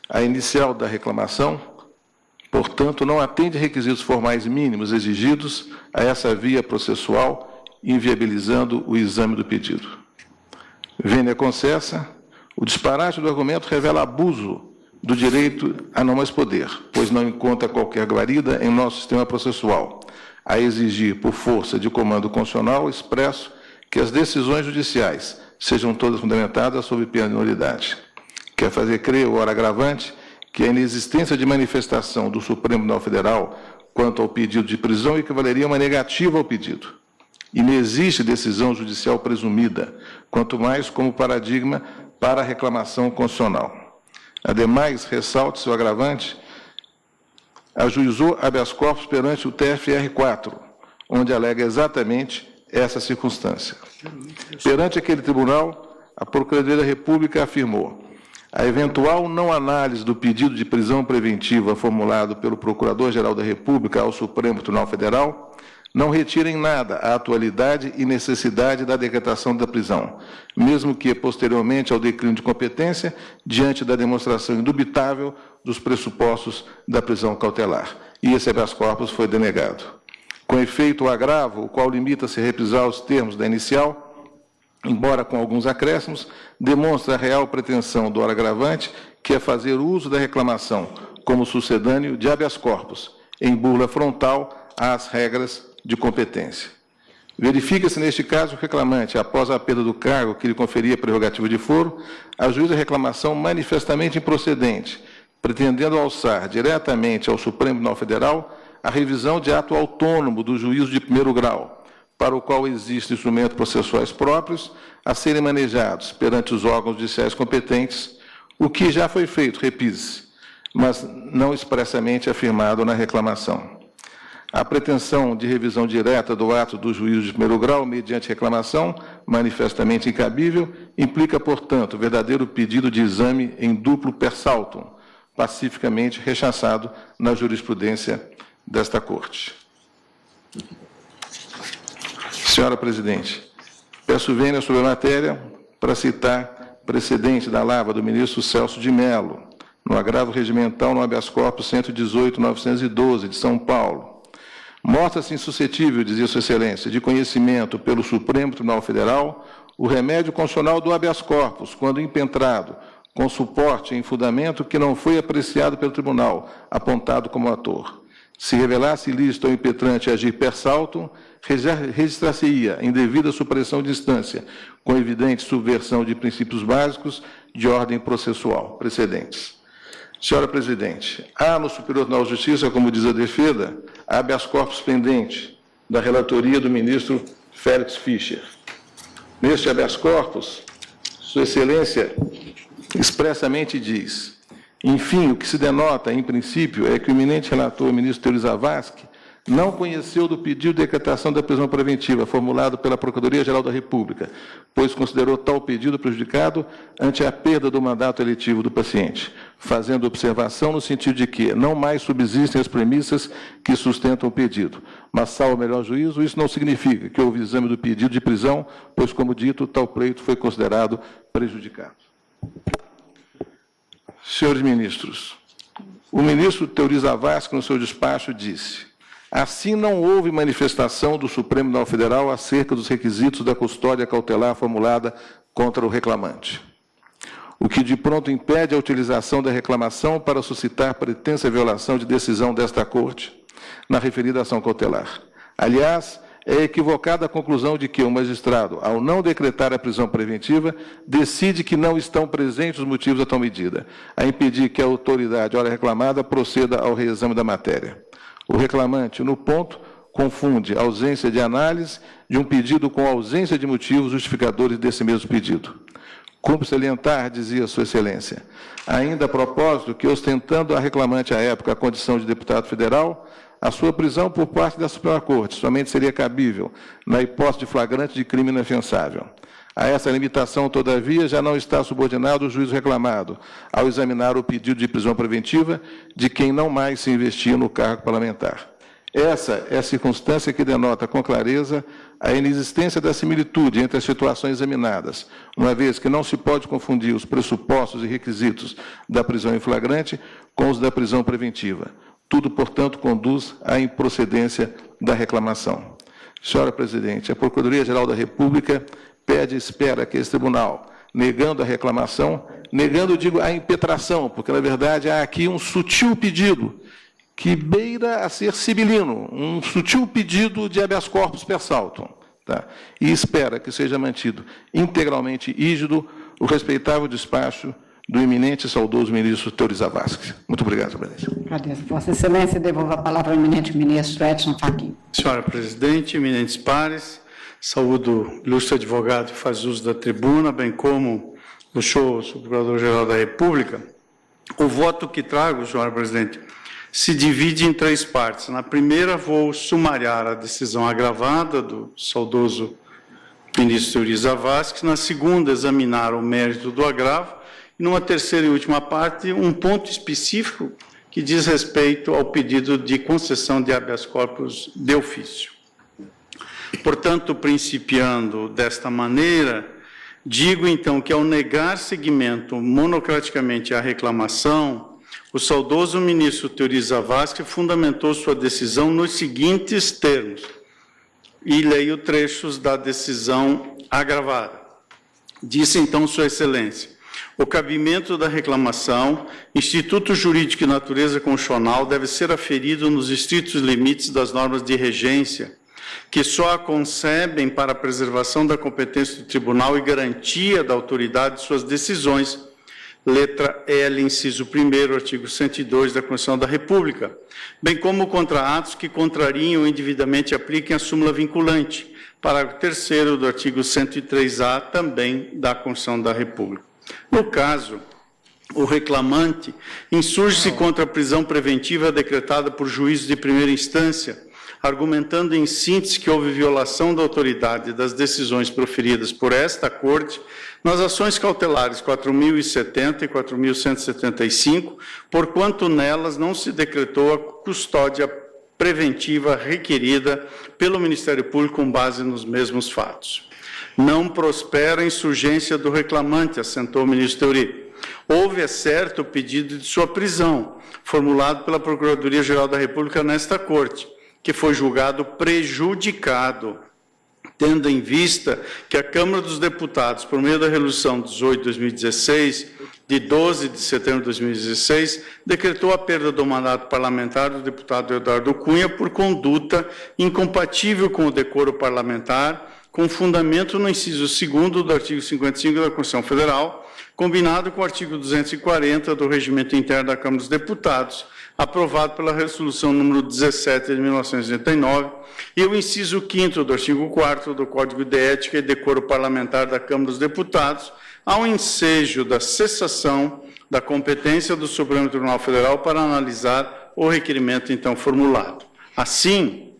A inicial da reclamação, portanto, não atende requisitos formais mínimos exigidos a essa via processual, inviabilizando o exame do pedido. Vênia concessa, o disparate do argumento revela abuso do direito a não mais poder, pois não encontra qualquer guarida em nosso sistema processual, a exigir, por força de comando constitucional expresso, que as decisões judiciais sejam todas fundamentadas sob pena de nulidade. Quer fazer crer o ora agravante que a inexistência de manifestação do Supremo Tribunal Federal quanto ao pedido de prisão equivaleria a uma negativa ao pedido. E não existe decisão judicial presumida, quanto mais como paradigma para a reclamação constitucional. Ademais, ressalte-se o agravante, ajuizou habeas corpus perante o TFR4, onde alega exatamente essa circunstância. Perante aquele tribunal, a Procuradoria da República afirmou: a eventual não análise do pedido de prisão preventiva formulado pelo Procurador-Geral da República ao Supremo Tribunal Federal não retira em nada a atualidade e necessidade da decretação da prisão, mesmo que, posteriormente ao declínio de competência, diante da demonstração indubitável dos pressupostos da prisão cautelar. E esse habeas corpus foi denegado. Com efeito, o agravo, o qual limita-se a reprisar os termos da inicial, embora com alguns acréscimos, demonstra a real pretensão do ora agravante, que é fazer uso da reclamação como sucedâneo de habeas corpus, em burla frontal às regras de competência. Verifica-se, neste caso, o reclamante, após a perda do cargo que lhe conferia prerrogativa de foro, ajuiza a reclamação manifestamente improcedente, pretendendo alçar diretamente ao Supremo Tribunal Federal a revisão de ato autônomo do juízo de primeiro grau, para o qual existem instrumentos processuais próprios a serem manejados perante os órgãos judiciais competentes, o que já foi feito, repise, mas não expressamente afirmado na reclamação. A pretensão de revisão direta do ato do juízo de primeiro grau, mediante reclamação, manifestamente incabível, implica, portanto, verdadeiro pedido de exame em duplo per saltum, pacificamente rechaçado na jurisprudência desta Corte. Senhora Presidente, peço vênia sobre a matéria para citar precedente da lava do ministro Celso de Mello, no agravo regimental no habeas corpus 118.912, de São Paulo. Mostra-se insuscetível, dizia Sua Excelência, de conhecimento pelo Supremo Tribunal Federal o remédio constitucional do habeas corpus, quando impetrado, com suporte em fundamento que não foi apreciado pelo tribunal, apontado como ator. Se revelasse ilícito ao impetrante agir per saltum, registrar-se-ia em devida supressão de instância, com evidente subversão de princípios básicos de ordem processual. Precedentes. Senhora Presidente, há no Superior Tribunal de Justiça, como diz a defesa, habeas corpus pendente da relatoria do ministro Félix Fischer. Neste habeas corpus, Sua Excelência expressamente diz: enfim, o que se denota, em princípio, é que o eminente relator, o ministro Teori Zavascki, não conheceu do pedido de decretação da prisão preventiva formulado pela Procuradoria-Geral da República, pois considerou tal pedido prejudicado ante a perda do mandato eletivo do paciente, fazendo observação no sentido de que não mais subsistem as premissas que sustentam o pedido. Mas, salvo o melhor juízo, isso não significa que houve exame do pedido de prisão, pois, como dito, tal pleito foi considerado prejudicado. Senhores ministros, o ministro Teori Zavascki, no seu despacho, disse: assim, não houve manifestação do Supremo Tribunal Federal acerca dos requisitos da custódia cautelar formulada contra o reclamante, o que de pronto impede a utilização da reclamação para suscitar pretensa violação de decisão desta Corte na referida ação cautelar. Aliás, é equivocada a conclusão de que o magistrado, ao não decretar a prisão preventiva, decide que não estão presentes os motivos da tal medida, a impedir que a autoridade, ora reclamada, proceda ao reexame da matéria. O reclamante, no ponto, confunde a ausência de análise de um pedido com a ausência de motivos justificadores desse mesmo pedido. Cumpre salientar, dizia Sua Excelência, ainda a propósito, que, ostentando a reclamante à época a condição de deputado federal, a sua prisão por parte da Suprema Corte somente seria cabível na hipótese de flagrante de crime inafiançável. A essa limitação, todavia, já não está subordinado o juízo reclamado, ao examinar o pedido de prisão preventiva de quem não mais se investia no cargo parlamentar. Essa é a circunstância que denota com clareza a inexistência da similitude entre as situações examinadas, uma vez que não se pode confundir os pressupostos e requisitos da prisão em flagrante com os da prisão preventiva. Tudo, portanto, conduz à improcedência da reclamação. Senhora Presidente, a Procuradoria-Geral da República pede e espera que esse tribunal, negando a reclamação, negando, digo, a impetração, porque, na verdade, há aqui um sutil pedido que beira a ser sibilino, um sutil pedido de habeas corpus per saltum, tá? E espera que seja mantido integralmente rígido o respeitável despacho do eminente e saudoso ministro Teori Zavascki. Muito obrigado, presidente.
Agradeço. Vossa Excelência, devolvo a palavra ao eminente ministro Edson Fachin.
Senhora presidente, eminentes pares, saúdo o ilustre advogado que faz uso da tribuna, bem como o Procurador-Geral da República. O voto que trago, senhora presidente, se divide em 3 partes. Na primeira, vou sumariar a decisão agravada do saudoso ministro Teori Zavascki. Na segunda, examinar o mérito do agravo. E numa terceira e última parte, um ponto específico que diz respeito ao pedido de concessão de habeas corpus de ofício. Portanto, principiando desta maneira, digo então que ao negar seguimento monocraticamente à reclamação, o saudoso ministro Teori Zavascki fundamentou sua decisão nos seguintes termos, e leio trechos da decisão agravada. Disse então Sua Excelência: o cabimento da reclamação, instituto jurídico e natureza constitucional, deve ser aferido nos estritos limites das normas de regência, que só a concebem para a preservação da competência do tribunal e garantia da autoridade de suas decisões, letra L, inciso 1º, artigo 102 da Constituição da República, bem como contra atos que contrariem ou indevidamente apliquem a súmula vinculante, parágrafo 3º do artigo 103-A, também da Constituição da República. No caso, o reclamante insurge-se contra a prisão preventiva decretada por juízo de primeira instância, argumentando em síntese que houve violação da autoridade das decisões proferidas por esta Corte nas ações cautelares 4.070 e 4.175, porquanto nelas não se decretou a custódia preventiva requerida pelo Ministério Público com base nos mesmos fatos. Não prospera a insurgência do reclamante, assentou o ministro Teori. Houve, é certo, o pedido de sua prisão, formulado pela Procuradoria-Geral da República nesta Corte, que foi julgado prejudicado, tendo em vista que a Câmara dos Deputados, por meio da Resolução 18/2016, de 12 de setembro de 2016, decretou a perda do mandato parlamentar do deputado Eduardo Cunha por conduta incompatível com o decoro parlamentar, com fundamento no inciso 2º do artigo 55 da Constituição Federal, combinado com o artigo 240 do Regimento Interno da Câmara dos Deputados, aprovado pela Resolução número 17 de 1989, e o inciso 5º do artigo 4º do Código de Ética e Decoro Parlamentar da Câmara dos Deputados, ao ensejo da cessação da competência do Supremo Tribunal Federal para analisar o requerimento então formulado. Assim,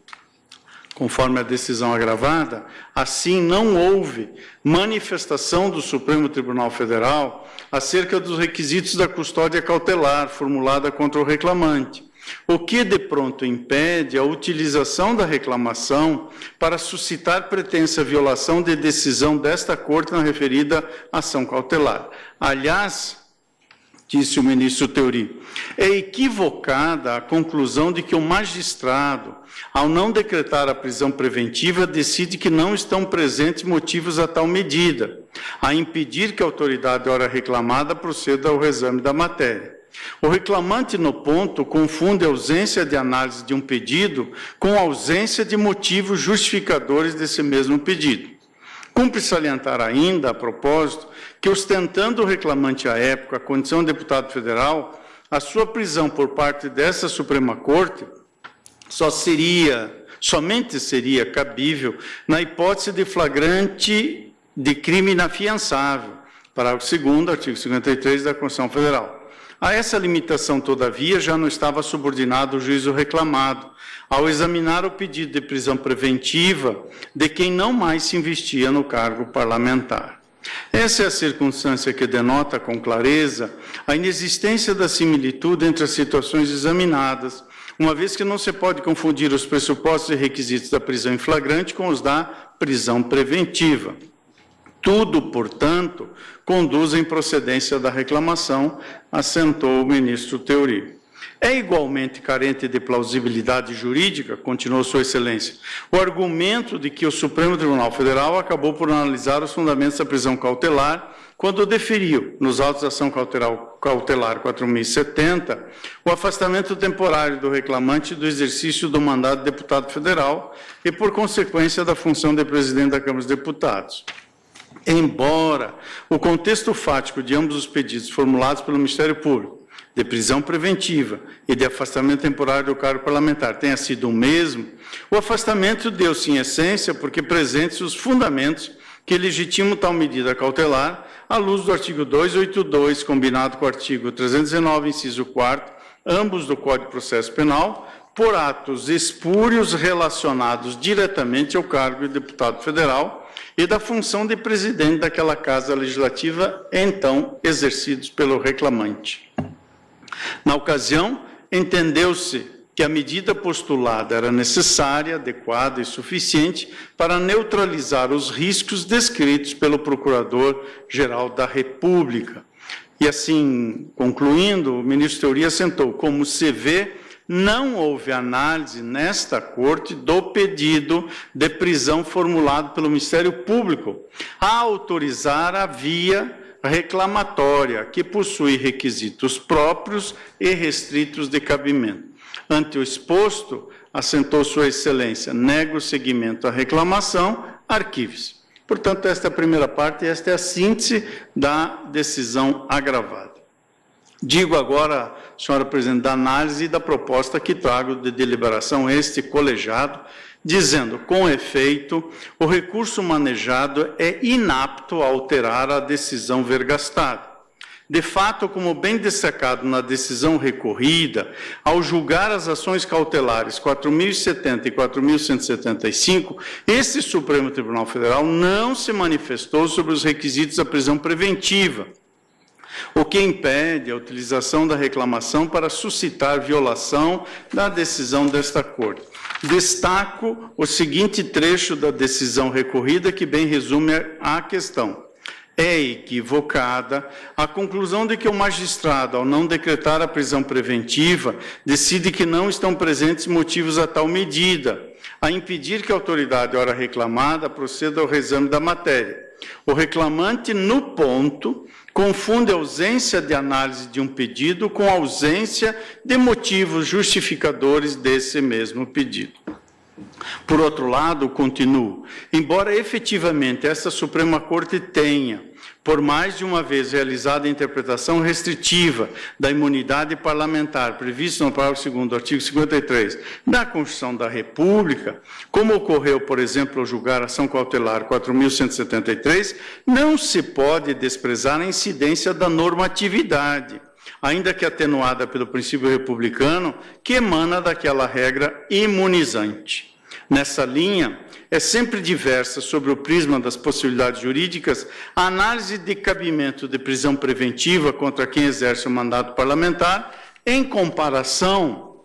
conforme a decisão agravada, assim não houve manifestação do Supremo Tribunal Federal acerca dos requisitos da custódia cautelar formulada contra o reclamante, o que de pronto impede a utilização da reclamação para suscitar pretensa violação de decisão desta Corte na referida ação cautelar. Aliás, disse o ministro Teori, é equivocada a conclusão de que o magistrado, ao não decretar a prisão preventiva, decide que não estão presentes motivos a tal medida, a impedir que a autoridade ora reclamada proceda ao reexame da matéria. O reclamante, no ponto, confunde a ausência de análise de um pedido com a ausência de motivos justificadores desse mesmo pedido. Cumpre salientar ainda, a propósito, que ostentando o reclamante à época a condição de deputado federal, a sua prisão por parte dessa Suprema Corte somente seria cabível na hipótese de flagrante de crime inafiançável, parágrafo 2º, artigo 53 da Constituição Federal. A essa limitação, todavia, já não estava subordinado o juízo reclamado, ao examinar o pedido de prisão preventiva de quem não mais se investia no cargo parlamentar. Essa é a circunstância que denota com clareza a inexistência da similitude entre as situações examinadas, uma vez que não se pode confundir os pressupostos e requisitos da prisão em flagrante com os da prisão preventiva. Tudo, portanto, conduz à improcedência da reclamação, assentou o ministro Teori. É igualmente carente de plausibilidade jurídica, continuou Sua Excelência, o argumento de que o Supremo Tribunal Federal acabou por analisar os fundamentos da prisão cautelar quando deferiu, nos autos de ação cautelar 4070, o afastamento temporário do reclamante do exercício do mandato de deputado federal e, por consequência, da função de presidente da Câmara dos Deputados. Embora o contexto fático de ambos os pedidos formulados pelo Ministério Público, de prisão preventiva e de afastamento temporário do cargo parlamentar tenha sido o mesmo, o afastamento deu-se em essência porque presentes os fundamentos que legitimam tal medida cautelar à luz do artigo 282, combinado com o artigo 319, inciso 4º, ambos do Código de Processo Penal, por atos espúrios relacionados diretamente ao cargo de deputado federal e da função de presidente daquela Casa Legislativa, então exercidos pelo reclamante. Na ocasião, entendeu-se que a medida postulada era necessária, adequada e suficiente para neutralizar os riscos descritos pelo Procurador-Geral da República. E assim, concluindo, o ministro Theori assentou, como se vê, não houve análise nesta Corte do pedido de prisão formulado pelo Ministério Público a autorizar a via reclamatória, que possui requisitos próprios e restritos de cabimento. Ante o exposto, assentou Sua Excelência, nega o seguimento à reclamação, arquive-se. Portanto, esta é a primeira parte e esta é a síntese da decisão agravada. Digo agora, senhora presidente, da análise e da proposta que trago de deliberação este colegiado, dizendo, com efeito, o recurso manejado é inapto a alterar a decisão vergastada. De fato, como bem destacado na decisão recorrida, ao julgar as ações cautelares 4.070 e 4.175, esse Supremo Tribunal Federal não se manifestou sobre os requisitos da prisão preventiva, o que impede a utilização da reclamação para suscitar violação da decisão desta Corte. Destaco o seguinte trecho da decisão recorrida que bem resume a questão. É equivocada a conclusão de que o magistrado, ao não decretar a prisão preventiva, decide que não estão presentes motivos a tal medida, a impedir que a autoridade, ora reclamada, proceda ao reexame da matéria. O reclamante, no ponto, confunde a ausência de análise de um pedido com a ausência de motivos justificadores desse mesmo pedido. Por outro lado, continuo, embora efetivamente esta Suprema Corte tenha, por mais de uma vez, realizado a interpretação restritiva da imunidade parlamentar prevista no parágrafo 2º do artigo 53 da Constituição da República, como ocorreu, por exemplo, ao julgar a ação cautelar 4.173, não se pode desprezar a incidência da normatividade, ainda que atenuada pelo princípio republicano, que emana daquela regra imunizante. Nessa linha, é sempre diversa sobre o prisma das possibilidades jurídicas a análise de cabimento de prisão preventiva contra quem exerce o mandato parlamentar, em comparação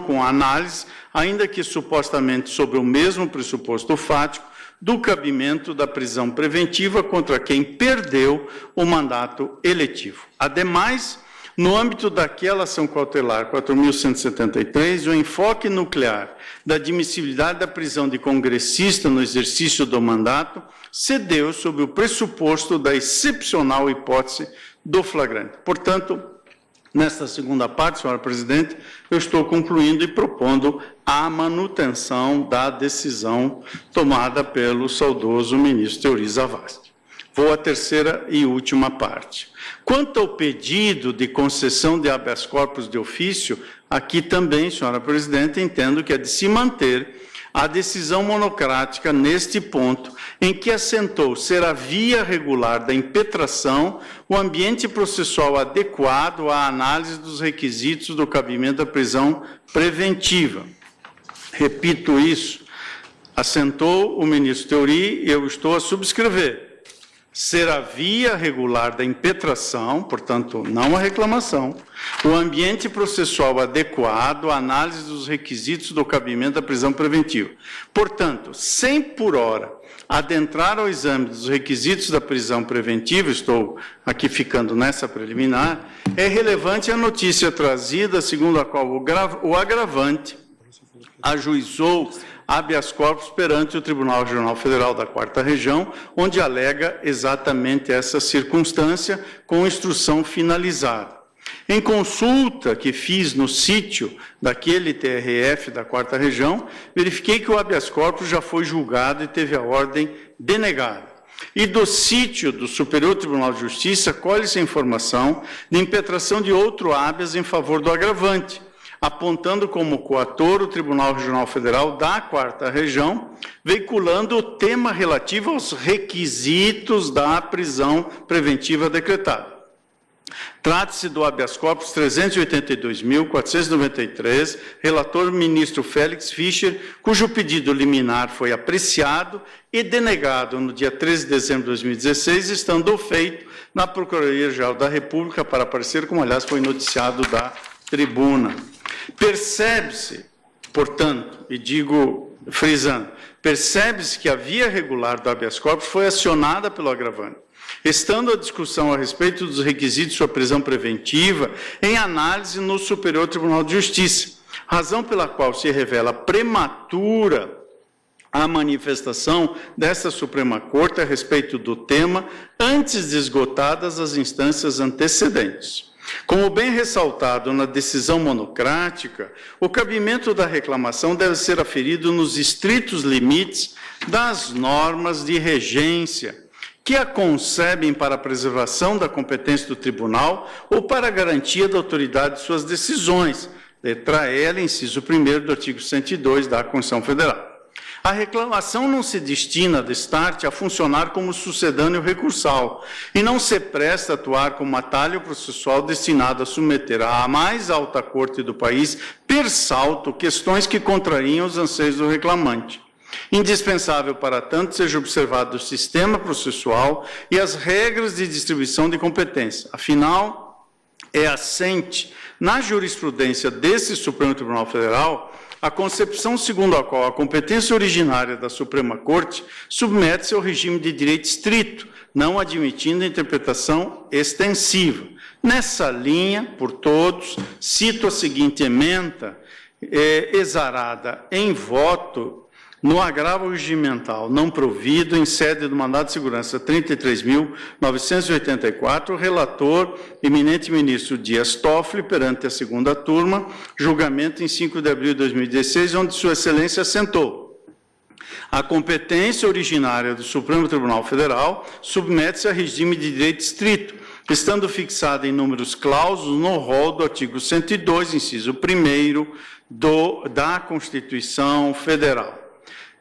com a análise, ainda que supostamente sobre o mesmo pressuposto fático, do cabimento da prisão preventiva contra quem perdeu o mandato eletivo. Ademais, no âmbito daquela ação cautelar 4.173, o enfoque nuclear da admissibilidade da prisão de congressista no exercício do mandato cedeu sob o pressuposto da excepcional hipótese do flagrante. Portanto, nesta segunda parte, senhora presidente, eu estou concluindo e propondo a manutenção da decisão tomada pelo saudoso ministro Theori Zavascki. Vou à terceira e última parte. Quanto ao pedido de concessão de habeas corpus de ofício, aqui também, senhora presidente, entendo que é de se manter a decisão monocrática neste ponto, em que assentou ser a via regular da impetração o ambiente processual adequado à análise dos requisitos do cabimento da prisão preventiva. Repito isso, assentou o ministro Theori e eu estou a subscrever. Ser a via regular da impetração, portanto, não a reclamação, o ambiente processual adequado à análise dos requisitos do cabimento da prisão preventiva. Portanto, sem por hora adentrar ao exame dos requisitos da prisão preventiva, estou aqui ficando nessa preliminar, é relevante a notícia trazida segundo a qual o agravante ajuizou habeas corpus perante o Tribunal Regional Federal da 4ª Região, onde alega exatamente essa circunstância com instrução finalizada. Em consulta que fiz no sítio daquele TRF da 4ª Região, verifiquei que o habeas corpus já foi julgado e teve a ordem denegada. E do sítio do Superior Tribunal de Justiça colhe-se a informação de impetração de outro habeas em favor do agravante, apontando como coator o Tribunal Regional Federal da 4ª Região, veiculando o tema relativo aos requisitos da prisão preventiva decretada. Trata-se do habeas corpus 382.493, relator ministro Félix Fischer, cujo pedido liminar foi apreciado e denegado no dia 13 de dezembro de 2016, estando feito na Procuradoria-Geral da República para parecer, como aliás foi noticiado da tribuna. Percebe-se, portanto, e digo frisando, percebe-se que a via regular do habeas corpus foi acionada pelo agravante, estando a discussão a respeito dos requisitos de sua prisão preventiva em análise no Superior Tribunal de Justiça, razão pela qual se revela prematura a manifestação desta Suprema Corte a respeito do tema antes de esgotadas as instâncias antecedentes. Como bem ressaltado na decisão monocrática, o cabimento da reclamação deve ser aferido nos estritos limites das normas de regência, que a concebem para a preservação da competência do tribunal ou para a garantia da autoridade de suas decisões, letra L, inciso 1º do artigo 102 da Constituição Federal. A reclamação não se destina, de start, a funcionar como sucedâneo recursal e não se presta a atuar como atalho processual destinado a submeter à mais alta corte do país, per salto, questões que contrariam os anseios do reclamante. Indispensável, para tanto, seja observado o sistema processual e as regras de distribuição de competência. Afinal, é assente na jurisprudência desse Supremo Tribunal Federal a concepção segundo a qual a competência originária da Suprema Corte submete-se ao regime de direito estrito, não admitindo interpretação extensiva. Nessa linha, por todos, cito a seguinte ementa, exarada em voto no agravo regimental não provido em sede do mandado de segurança 33.984, relator, eminente ministro Dias Toffoli, perante a segunda turma, julgamento em 5 de abril de 2016, onde Sua Excelência assentou: a competência originária do Supremo Tribunal Federal submete-se a regime de direito estrito, estando fixada em números clausos no rol do artigo 102, inciso 1º da Constituição Federal.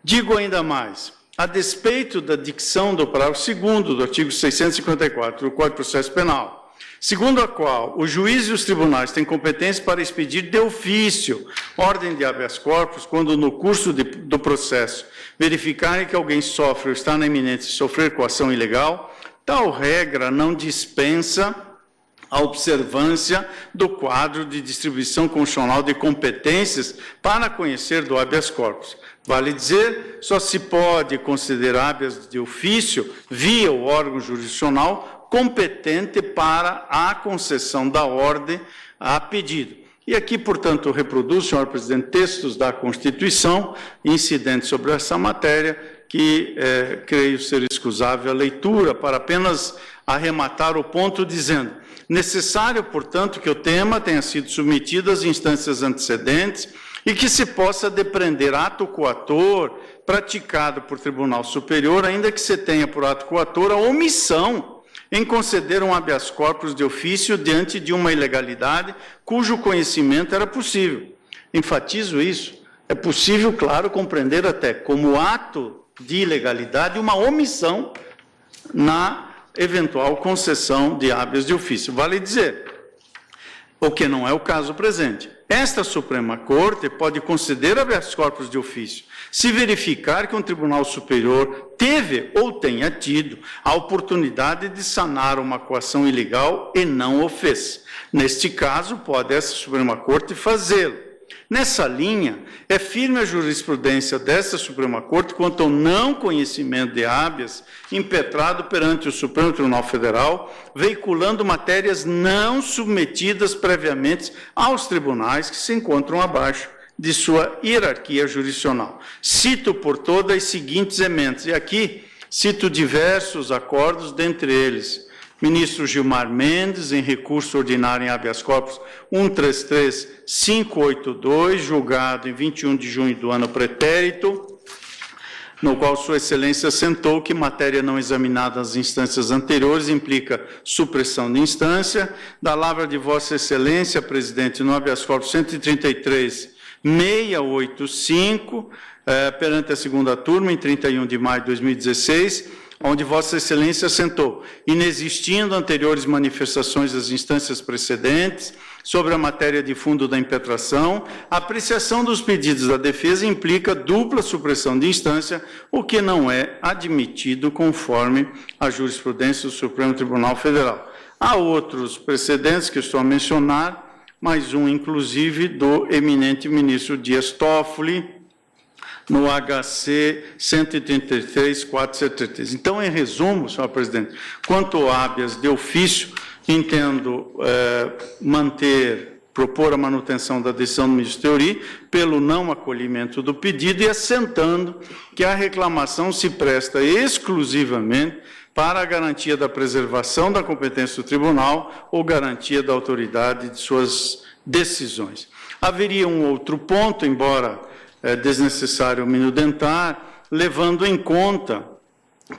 Digo ainda mais, a despeito da dicção do parágrafo 2º do artigo 654 do Código de Processo Penal, segundo a qual o juiz e os tribunais têm competência para expedir de ofício ordem de habeas corpus quando no curso do processo verificarem que alguém sofre ou está na iminência de sofrer coação ilegal, tal regra não dispensa a observância do quadro de distribuição constitucional de competências para conhecer do habeas corpus. Vale dizer, só se pode considerar habeas de ofício via o órgão jurisdicional competente para a concessão da ordem a pedido. E aqui, portanto, reproduzo, senhor presidente, textos da Constituição incidentes sobre essa matéria, que creio ser excusável a leitura, para apenas arrematar o ponto dizendo: necessário, portanto, que o tema tenha sido submetido às instâncias antecedentes e que se possa depreender ato coator praticado por tribunal superior, ainda que se tenha por ato coator a omissão em conceder um habeas corpus de ofício diante de uma ilegalidade cujo conhecimento era possível. Enfatizo isso. É possível, claro, compreender até como ato de ilegalidade uma omissão na eventual concessão de habeas de ofício. Vale dizer, o que não é o caso presente. Esta Suprema Corte pode conceder habeas corpus de ofício se verificar que um tribunal superior teve ou tenha tido a oportunidade de sanar uma coação ilegal e não o fez. Neste caso, pode essa Suprema Corte fazê-lo. Nessa linha, é firme a jurisprudência desta Suprema Corte quanto ao não conhecimento de habeas impetrado perante o Supremo Tribunal Federal, veiculando matérias não submetidas previamente aos tribunais que se encontram abaixo de sua hierarquia jurisdicional. Cito por todas as seguintes emendas, e aqui cito diversos acordos, dentre eles, ministro Gilmar Mendes, em recurso ordinário em habeas corpus 133582, julgado em 21 de junho do ano pretérito, no qual Sua Excelência assentou que matéria não examinada nas instâncias anteriores implica supressão de instância. Da lavra de Vossa Excelência, presidente, no habeas corpus 133.685, perante a segunda turma, em 31 de maio de 2016, onde Vossa Excelência assentou, inexistindo anteriores manifestações das instâncias precedentes sobre a matéria de fundo da impetração, a apreciação dos pedidos da defesa implica dupla supressão de instância, o que não é admitido conforme a jurisprudência do Supremo Tribunal Federal. Há outros precedentes que estou a mencionar, mais um, inclusive, do eminente ministro Dias Toffoli, no HC 133.473. Então, em resumo, senhor presidente, quanto ao habeas de ofício, entendo propor a manutenção da decisão do ministro Teori pelo não acolhimento do pedido e assentando que a reclamação se presta exclusivamente para a garantia da preservação da competência do tribunal ou garantia da autoridade de suas decisões. Haveria um outro ponto, embora desnecessário me nudentar, levando em conta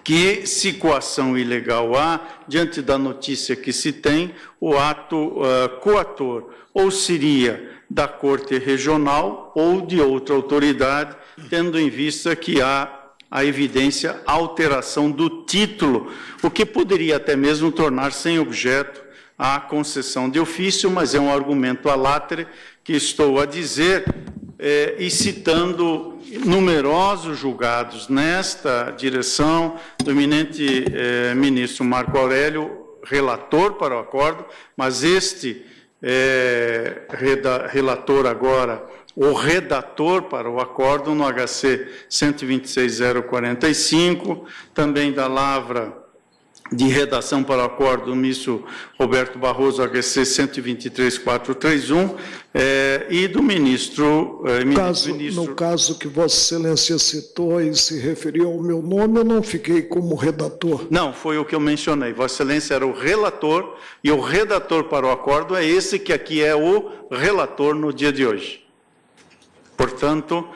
que, se coação ilegal há, diante da notícia que se tem, o ato coator ou seria da Corte Regional ou de outra autoridade, tendo em vista que há a evidência alteração do título, o que poderia até mesmo tornar sem objeto a concessão de ofício, mas é um argumento a latere que estou a dizer, e citando numerosos julgados nesta direção do eminente ministro Marco Aurélio, relator para o acordo, mas este relator agora, o redator para o acordo no HC 126.045, também da lavra de redação para o acordo do ministro Roberto Barroso, HC 123.431, e do ministro...
No caso que Vossa Excelência citou e se referiu ao meu nome, eu não fiquei como redator.
Não, foi o que eu mencionei. Vossa Excelência era o relator, e o redator para o acordo é esse que aqui é o relator no dia de hoje. Portanto...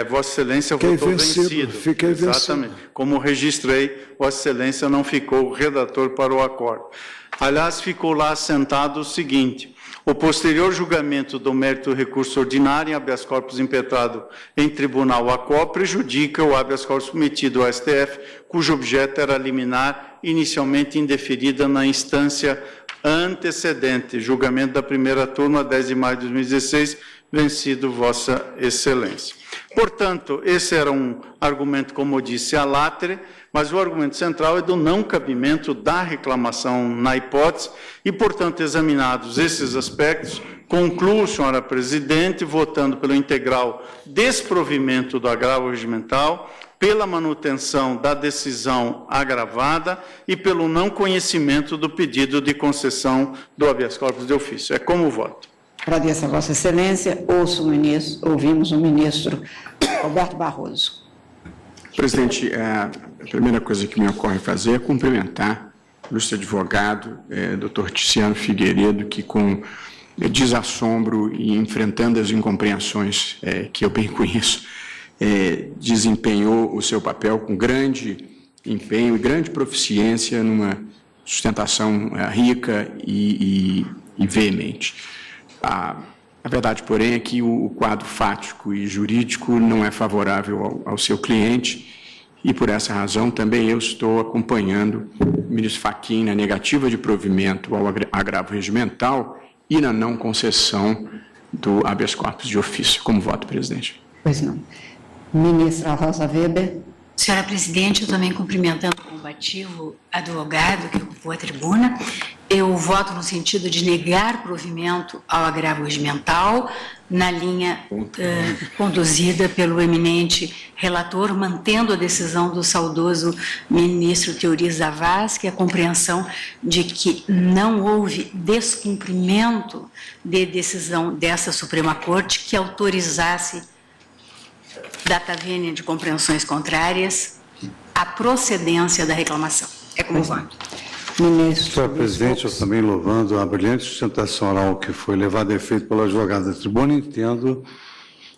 Vossa Excelência votou vencido.
Fiquei vencido.
Exatamente. Como registrei, Vossa Excelência não ficou redator para o acordo. Aliás, ficou lá assentado o seguinte: o posterior julgamento do mérito do recurso ordinário em habeas corpus impetrado em tribunal ACO prejudica o habeas corpus submetido ao STF, cujo objeto era liminar inicialmente indeferida na instância antecedente, julgamento da primeira turma, 10 de maio de 2016, vencido Vossa Excelência. Portanto, esse era um argumento, como eu disse, a latere, mas o argumento central é do não cabimento da reclamação na hipótese e, portanto, examinados esses aspectos, concluo, senhora presidente, votando pelo integral desprovimento do agravo regimental, pela manutenção da decisão agravada e pelo não conhecimento do pedido de concessão do habeas corpus de ofício. É como voto.
Agradeço a Vossa Excelência. Ouvimos o ministro Roberto Barroso.
Presidente, a primeira coisa que me ocorre fazer é cumprimentar o ilustre advogado, doutor Ticiano Figueiredo, que com desassombro e enfrentando as incompreensões que eu bem conheço, desempenhou o seu papel com grande empenho e grande proficiência numa sustentação rica e veemente. A verdade, porém, é que o quadro fático e jurídico não é favorável ao seu cliente e, por essa razão, também eu estou acompanhando o ministro Fachin na negativa de provimento ao agravo regimental e na não concessão do habeas corpus de ofício. Como voto, presidente?
Pois não. Ministra Rosa Weber.
Senhora Presidente, eu também cumprimentando o combativo advogado que ocupou a tribuna. Eu voto no sentido de negar provimento ao agravo regimental, na linha conduzida pelo eminente relator, mantendo a decisão do saudoso ministro Teori Zavascki, a compreensão de que não houve descumprimento de decisão dessa Suprema Corte que autorizasse data vênia de compreensões contrárias à procedência da reclamação. É como voto.
Senhora Presidente, eu também louvando a brilhante sustentação oral que foi levada a efeito pelo advogado da tribuna, entendo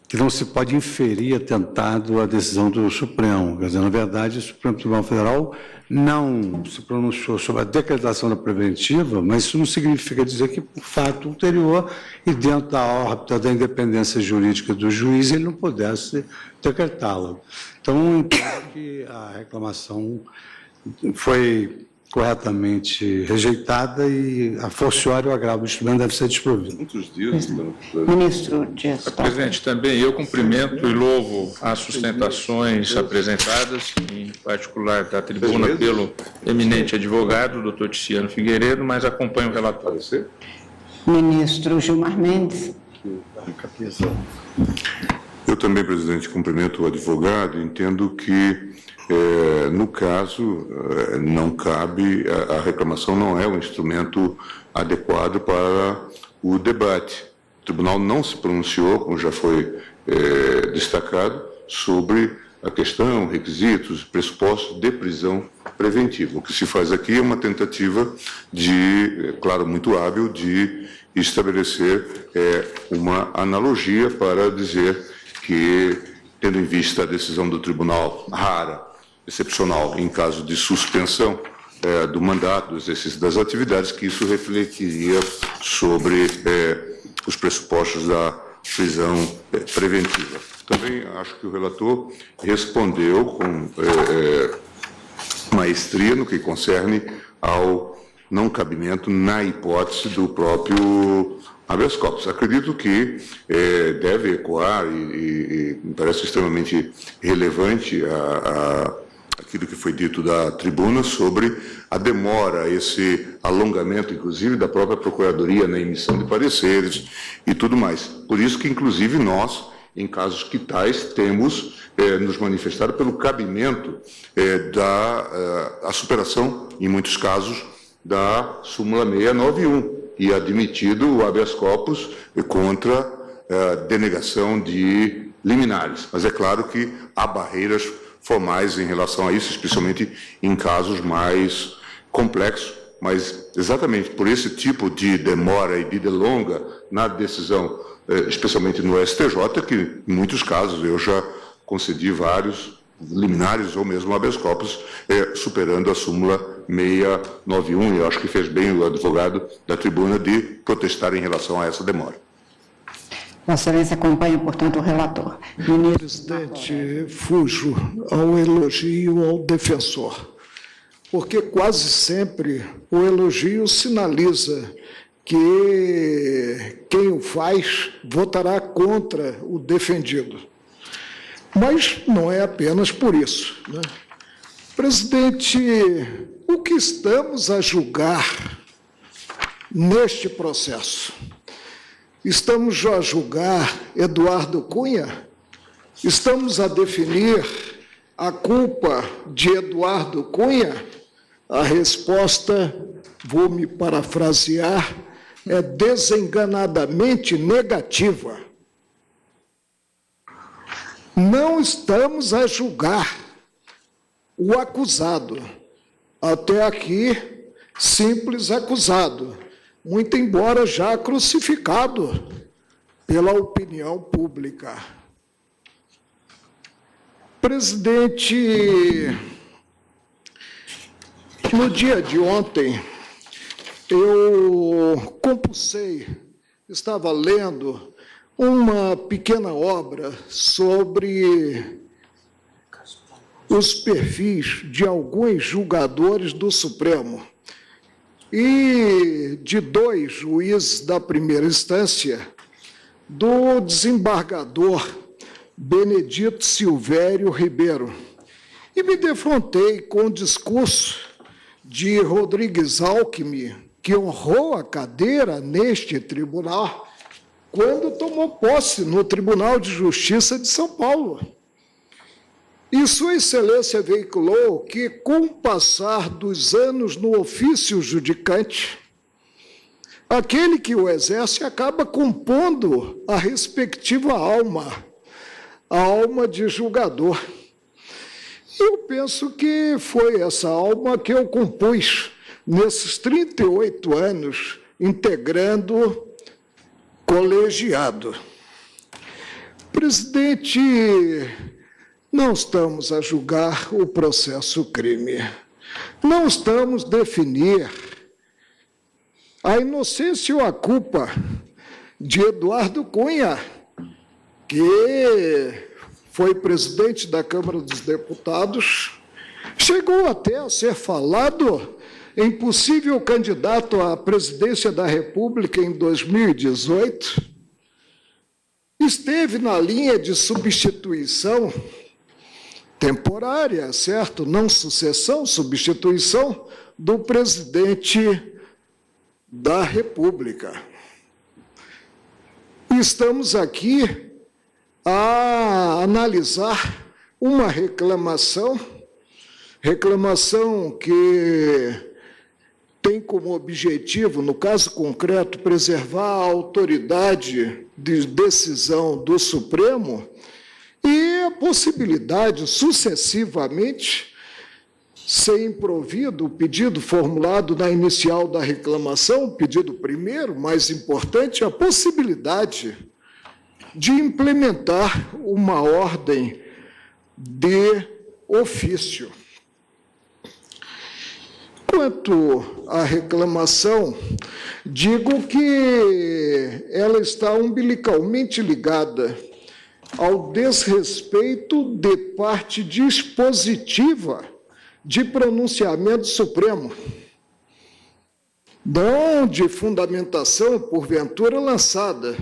que não se pode inferir atentado à decisão do Supremo. Quer dizer, na verdade, o Supremo Tribunal Federal não se pronunciou sobre a decretação da preventiva, mas isso não significa dizer que, por fato ulterior e dentro da órbita da independência jurídica do juiz, ele não pudesse decretá-la. Então, entendo que a reclamação foi corretamente rejeitada e, a forciori, o agravo do estudante deve ser desprovido.
Muitos dias.
Ministro Dias Toffoli.
Presidente, também eu cumprimento e louvo as sustentações apresentadas, em particular da tribuna pelo eminente advogado, doutor Ticiano Figueiredo, mas acompanho o relatório.
Ministro Gilmar Mendes.
Eu também, presidente, cumprimento o advogado. Entendo que, no caso, não cabe, a reclamação não é um instrumento adequado para o debate. O tribunal não se pronunciou, como já foi destacado, sobre a questão, requisitos, pressupostos de prisão preventiva. O que se faz aqui é uma tentativa de, claro, muito hábil, de estabelecer uma analogia para dizer que, tendo em vista a decisão do tribunal rara, excepcional, em caso de suspensão do mandato, do exercício das atividades, que isso refletiria sobre os pressupostos da prisão preventiva. Também acho que o relator respondeu com maestria no que concerne ao não cabimento na hipótese do próprio habeas corpus. Acredito que deve ecoar e me parece extremamente relevante aquilo que foi dito da tribuna sobre a demora, esse alongamento, inclusive, da própria Procuradoria na emissão de pareceres e tudo mais. Por isso que, inclusive, nós, em casos que tais, temos nos manifestado pelo cabimento da superação, em muitos casos, da súmula 691 e admitido o habeas corpus contra a denegação de liminares. Mas é claro que há barreiras formais em relação a isso, especialmente em casos mais complexos, mas exatamente por esse tipo de demora e de delonga na decisão, especialmente no STJ, que em muitos casos eu já concedi vários liminares ou mesmo habeas corpus, superando a súmula 691, e eu acho que fez bem o advogado da tribuna de protestar em relação a essa demora.
Vossa Excelência acompanha, portanto, o relator.
Presidente, fujo ao elogio ao defensor, porque quase sempre o elogio sinaliza que quem o faz votará contra o defendido. Mas não é apenas por isso, né? Presidente, o que estamos a julgar neste processo? Estamos a julgar Eduardo Cunha? Estamos a definir a culpa de Eduardo Cunha? A resposta, vou me parafrasear, é desenganadamente negativa. Não estamos a julgar o acusado. Até aqui, simples acusado, muito embora já crucificado pela opinião pública. Presidente, no dia de ontem, eu compulsei, estava lendo uma pequena obra sobre os perfis de alguns julgadores do Supremo e de 2 juízes da primeira instância, do desembargador Benedito Silvério Ribeiro E me defrontei com o discurso de Rodrigues Alckmin, que honrou a cadeira neste tribunal, quando tomou posse no Tribunal de Justiça de São Paulo. E Sua Excelência veiculou que, com o passar dos anos no ofício judicante, aquele que o exerce acaba compondo a respectiva alma, a alma de julgador. Eu penso que foi essa alma que eu compus nesses 38 anos, integrando colegiado. Presidente, não estamos a julgar o processo crime. Não estamos a definir a inocência ou a culpa de Eduardo Cunha, que foi presidente da Câmara dos Deputados, chegou até a ser falado em possível candidato à presidência da República em 2018, esteve na linha de substituição temporária, certo? Não sucessão, substituição do presidente da República. Estamos aqui a analisar uma reclamação que tem como objetivo, no caso concreto, preservar a autoridade de decisão do Supremo e a possibilidade, sucessivamente, ser improvido o pedido formulado na inicial da reclamação, o pedido primeiro, mais importante, a possibilidade de implementar uma ordem de ofício. Quanto à reclamação, digo que ela está umbilicalmente ligada ao desrespeito de parte dispositiva de pronunciamento supremo, não de fundamentação, porventura, lançada.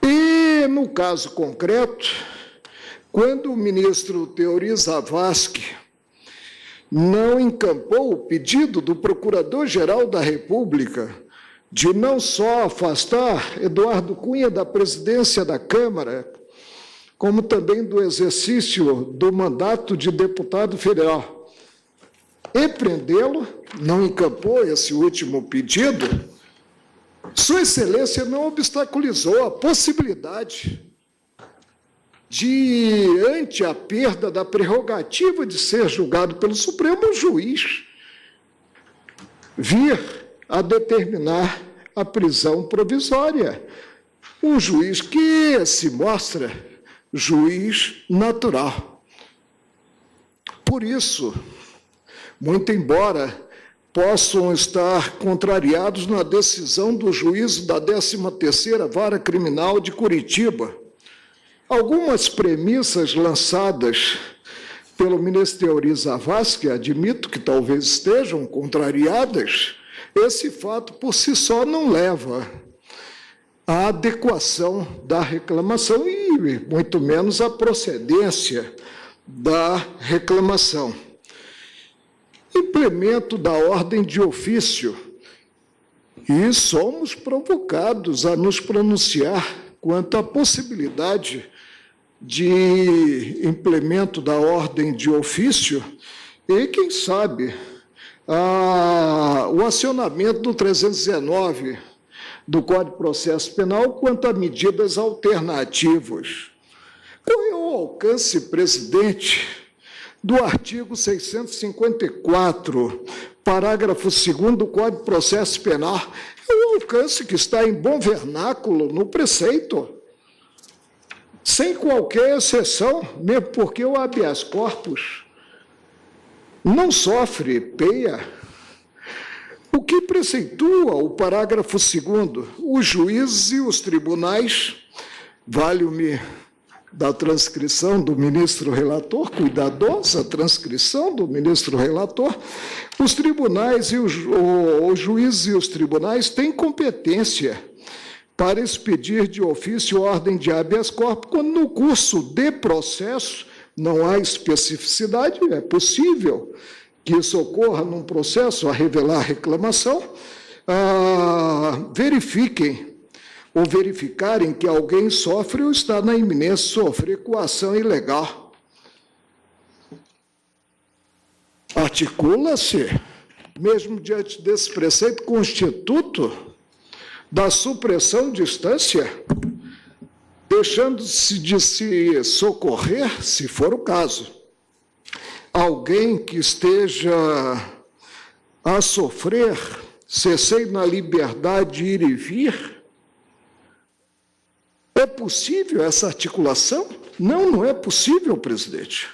E, no caso concreto, quando o ministro Teori Zavascki não encampou o pedido do Procurador-Geral da República de não só afastar Eduardo Cunha da presidência da Câmara, como também do exercício do mandato de deputado federal, e prendê-lo, não encampou esse último pedido, Sua Excelência não obstaculizou a possibilidade de, ante a perda da prerrogativa de ser julgado pelo Supremo, o juiz vir a determinar a prisão provisória. Um juiz que se mostra juiz natural. Por isso, muito embora possam estar contrariados na decisão do juízo da 13ª Vara Criminal de Curitiba, algumas premissas lançadas pelo ministro Teori Zavascki, admito que talvez estejam contrariadas, esse fato por si só não leva à adequação da reclamação e muito menos à procedência da reclamação. Implemento da ordem de ofício, e somos provocados a nos pronunciar quanto à possibilidade de implemento da ordem de ofício e, quem sabe, o acionamento do 319 do Código de Processo Penal quanto a medidas alternativas. Qual é o alcance, presidente, do artigo 654, parágrafo 2º do Código de Processo Penal? É o alcance que está em bom vernáculo no preceito, sem qualquer exceção, mesmo porque o habeas corpus não sofre peia. O que preceitua o parágrafo 2º? Os juízes e os tribunais, valho-me da transcrição do ministro relator, cuidadosa transcrição do ministro relator, os tribunais e os juízes e os tribunais têm competência para expedir de ofício ordem de habeas corpus quando no curso de processo não há especificidade, é possível que isso ocorra num processo a revelar reclamação, verifiquem ou verificarem que alguém sofre ou está na iminência de sofrer coação ilegal. Articula-se, mesmo diante desse preceito constituto da supressão de instância, deixando-se de se socorrer, se for o caso, alguém que esteja a sofrer cesseio na liberdade de ir e vir. É possível essa articulação? Não, não é possível, presidente.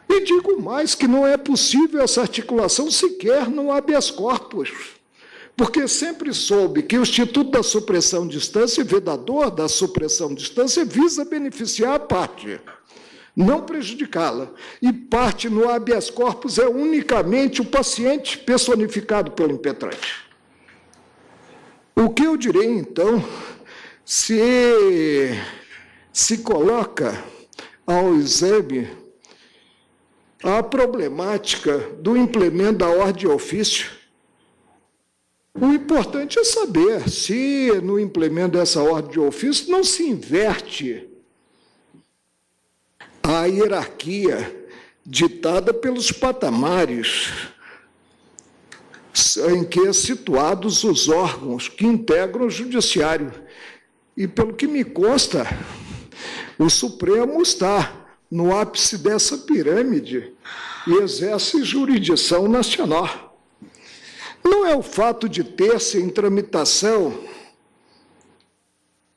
E digo mais que não é possível essa articulação sequer no habeas corpus, porque sempre soube que o Instituto da Supressão de Instância, vedador da supressão de instância, visa beneficiar a parte, não prejudicá-la. E parte no habeas corpus é unicamente o paciente personificado pelo impetrante. O que eu direi, então, se coloca ao exame a problemática do implemento da ordem de ofício. O importante é saber se no implemento dessa ordem de ofício não se inverte a hierarquia ditada pelos patamares em que são situados os órgãos que integram o judiciário. E, pelo que me consta, o Supremo está no ápice dessa pirâmide e exerce jurisdição nacional. Não é o fato de ter-se em tramitação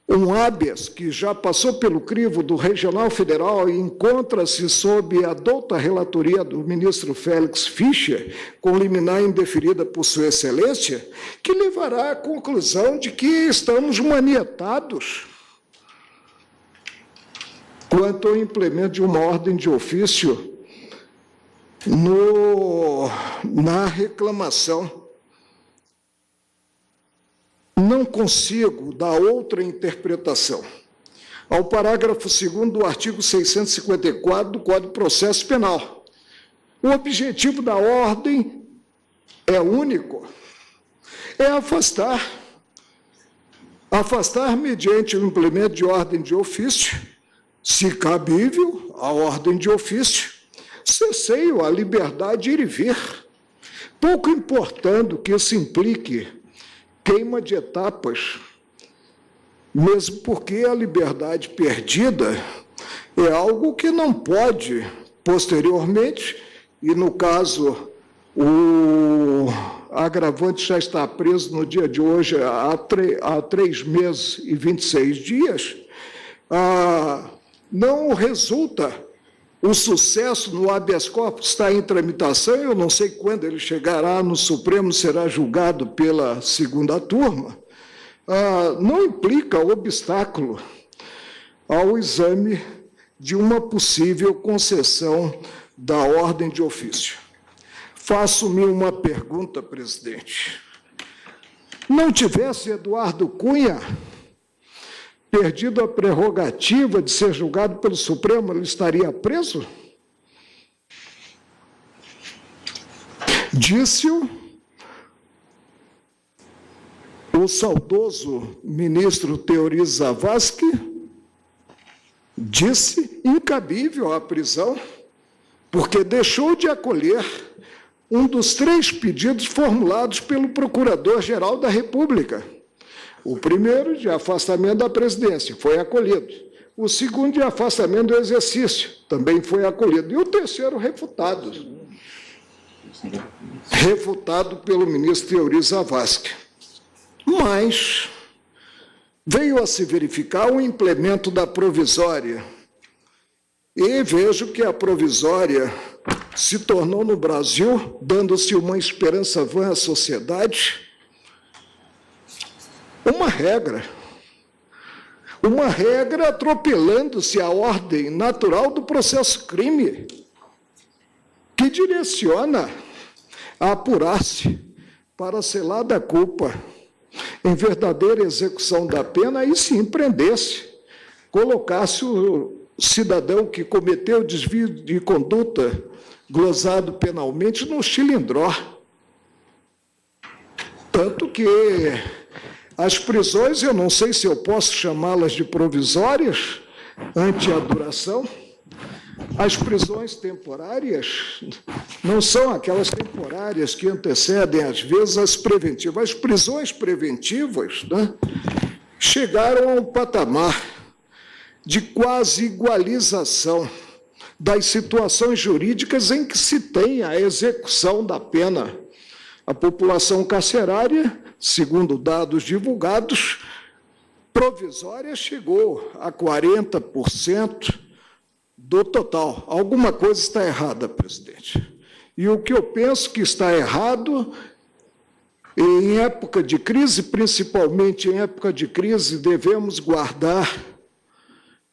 um habeas que já passou pelo crivo do Regional Federal e encontra-se sob a douta relatoria do ministro Félix Fischer, com liminar indeferida por Sua Excelência, que levará à conclusão de que estamos manietados quanto ao implemento de uma ordem de ofício na reclamação. Não consigo dar outra interpretação ao parágrafo 2º do artigo 654 do Código de Processo Penal. O objetivo da ordem é único, é afastar mediante o implemento de ordem de ofício, se cabível, a ordem de ofício, cesseio à liberdade de ir e vir, pouco importando que isso implique queima de etapas, mesmo porque a liberdade perdida é algo que não pode, posteriormente, e no caso, o agravante já está preso no dia de hoje há 3 meses e 26 dias, não resulta. O sucesso no habeas corpus está em tramitação, eu não sei quando ele chegará no Supremo, será julgado pela segunda turma, não implica obstáculo ao exame de uma possível concessão da ordem de ofício. Faço-me uma pergunta, presidente. Não tivesse Eduardo Cunha perdido a prerrogativa de ser julgado pelo Supremo, ele estaria preso? Disse-o o saudoso ministro Teori Zavascki, disse incabível a prisão, porque deixou de acolher um dos 3 pedidos formulados pelo Procurador-Geral da República. O primeiro, de afastamento da presidência, foi acolhido. O segundo, de afastamento do exercício, também foi acolhido. E o terceiro, refutado. Refutado pelo ministro Teori Zavascki. Mas veio a se verificar o implemento da provisória. E vejo que a provisória se tornou no Brasil, dando-se uma esperança vã à sociedade, uma regra atropelando-se a ordem natural do processo crime, que direciona a apurar-se para selar da culpa em verdadeira execução da pena e se empreendesse, colocasse cidadão que cometeu desvio de conduta glosado penalmente no Chilindró. Tanto que as prisões, eu não sei se eu posso chamá-las de provisórias, ante a duração. As prisões temporárias não são aquelas temporárias que antecedem, às vezes, as preventivas. As prisões preventivas, né, chegaram a um patamar de quase igualização das situações jurídicas em que se tem a execução da pena. A população carcerária, segundo dados divulgados, provisória chegou a 40% do total. Alguma coisa está errada, presidente. E o que eu penso que está errado, em época de crise, principalmente em época de crise, devemos guardar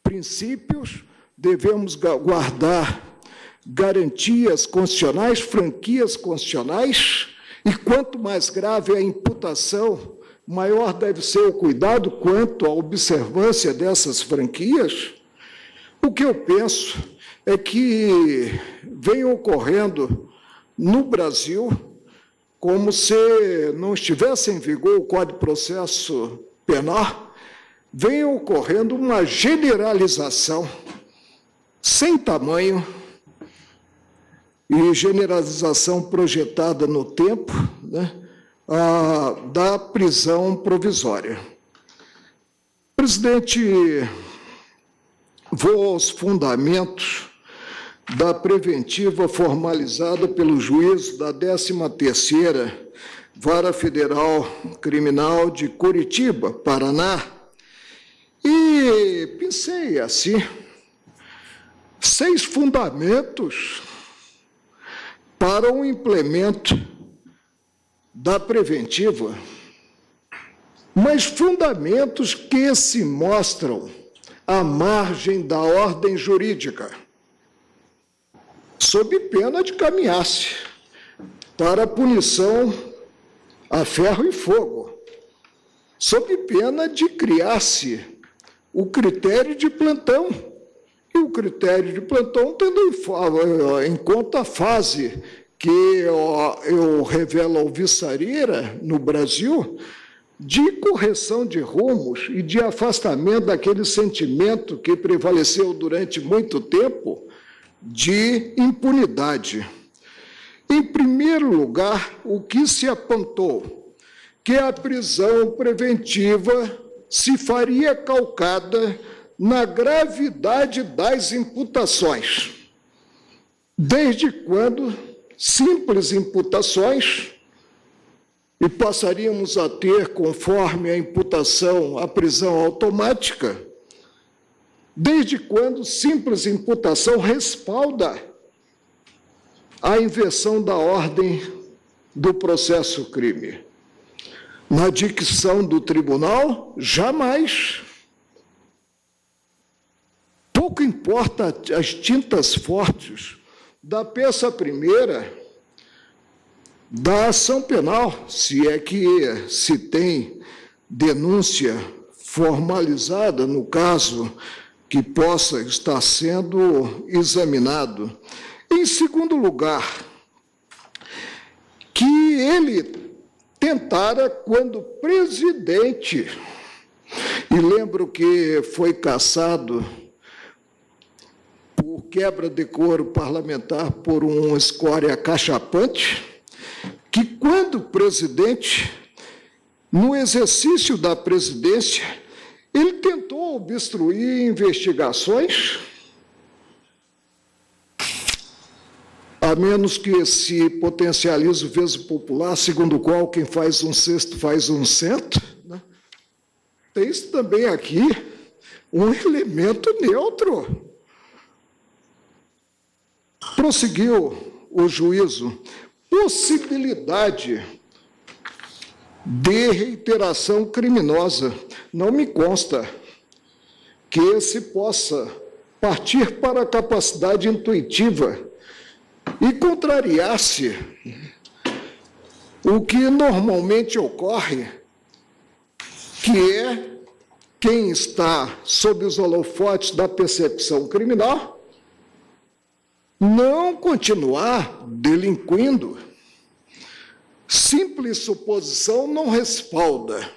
princípios, devemos guardar garantias constitucionais, franquias constitucionais, e quanto mais grave a imputação, maior deve ser o cuidado quanto à observância dessas franquias. O que eu penso é que vem ocorrendo no Brasil, como se não estivesse em vigor o Código de Processo Penal, vem ocorrendo uma generalização sem tamanho e generalização projetada no tempo, né, da prisão provisória. Presidente, vou aos fundamentos da preventiva formalizada pelo juízo da 13ª Vara Federal Criminal de Curitiba, Paraná, e pensei assim, 6 fundamentos para o implemento da preventiva, mas fundamentos que se mostram à margem da ordem jurídica, sob pena de caminhar-se para a punição a ferro e fogo, sob pena de criar-se o critério de plantão, e o critério de plantão tendo em conta a fase que eu revelo ao Viçareira, no Brasil, de correção de rumos e de afastamento daquele sentimento que prevaleceu durante muito tempo de impunidade. Em primeiro lugar, o que se apontou? Que a prisão preventiva se faria calcada na gravidade das imputações. Desde quando simples imputações, e passaríamos a ter, conforme a imputação, a prisão automática, desde quando simples imputação respalda a inversão da ordem do processo crime. Na dicção do tribunal, jamais. Pouco importa as tintas fortes da peça primeira da ação penal, se é que se tem denúncia formalizada, no caso que possa estar sendo examinado. Em segundo lugar, que ele tentara, quando presidente, e lembro que foi cassado por quebra de decoro parlamentar por um escória acachapante, que quando presidente, no exercício da presidência, ele tentou obstruir investigações, a menos que se potencialize o veso popular, segundo o qual quem faz um cesto faz um cento, né? Tem também aqui um elemento neutro. Prosseguiu o juízo, possibilidade de reiteração criminosa. Não me consta que se possa partir para a capacidade intuitiva e contrariar-se o que normalmente ocorre, que é quem está sob os holofotes da persecução criminal não continuar delinquindo. Simples suposição não respalda.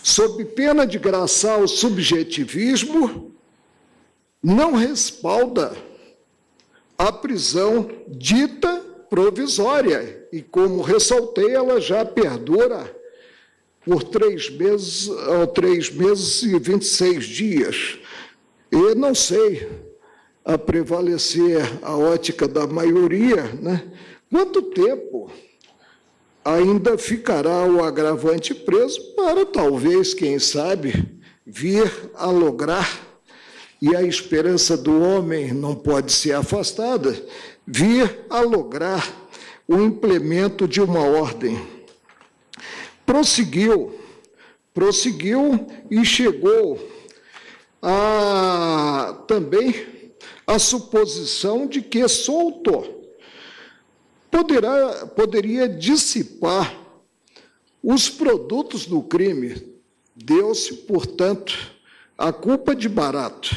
Sob pena de graçar o subjetivismo, não respalda a prisão dita provisória. E, como ressaltei, ela já perdura por 3 meses e 26 dias. E não sei, a prevalecer a ótica da maioria, né, quanto tempo ainda ficará o agravante preso para, talvez, quem sabe, vir a lograr, e a esperança do homem não pode ser afastada, vir a lograr o implemento de uma ordem. Prosseguiu e chegou também a suposição de que solto poderia dissipar os produtos do crime. Deu-se, portanto, a culpa de barato.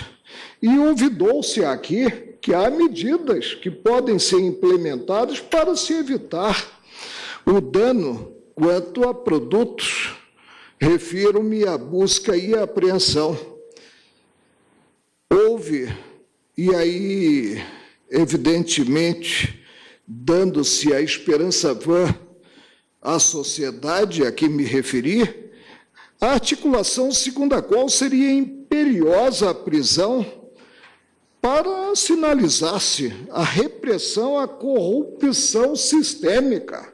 E ouvidou-se aqui que há medidas que podem ser implementadas para se evitar o dano quanto a produtos. Refiro-me à busca e à apreensão. Houve, e aí, evidentemente, dando-se a esperança vã à sociedade a que me referi, a articulação segundo a qual seria imperiosa a prisão para sinalizar-se a repressão à corrupção sistêmica.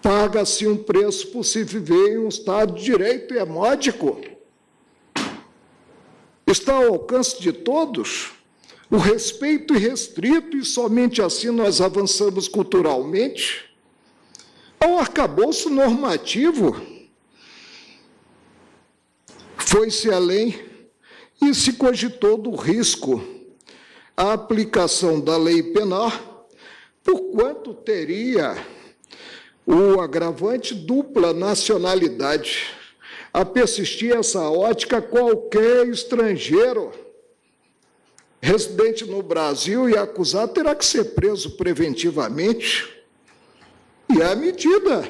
Paga-se um preço por se viver em um Estado de Direito, e é módico. Está ao alcance de todos o respeito irrestrito, e somente assim nós avançamos culturalmente. Ao arcabouço normativo, foi-se além e se cogitou do risco a aplicação da lei penal, porquanto teria o agravante dupla nacionalidade. A persistir essa ótica, qualquer estrangeiro residente no Brasil e acusado terá que ser preso preventivamente. E a medida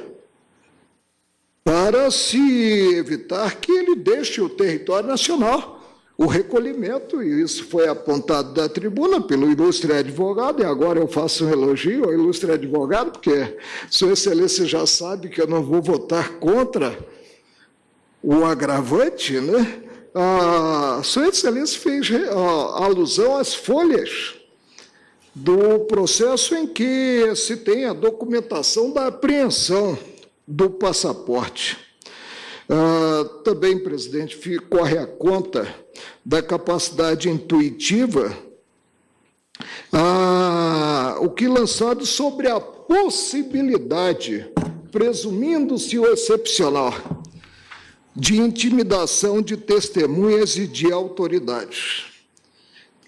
para se evitar que ele deixe o território nacional. O recolhimento, e isso foi apontado da tribuna pelo ilustre advogado, e agora eu faço um elogio ao ilustre advogado, porque Sua Excelência já sabe que eu não vou votar contra o agravante, né? Sua Excelência fez alusão às folhas do processo em que se tem a documentação da apreensão do passaporte. Também, presidente, corre a conta da capacidade intuitiva, o que lançado sobre a possibilidade, presumindo-se o excepcional, de intimidação de testemunhas e de autoridades.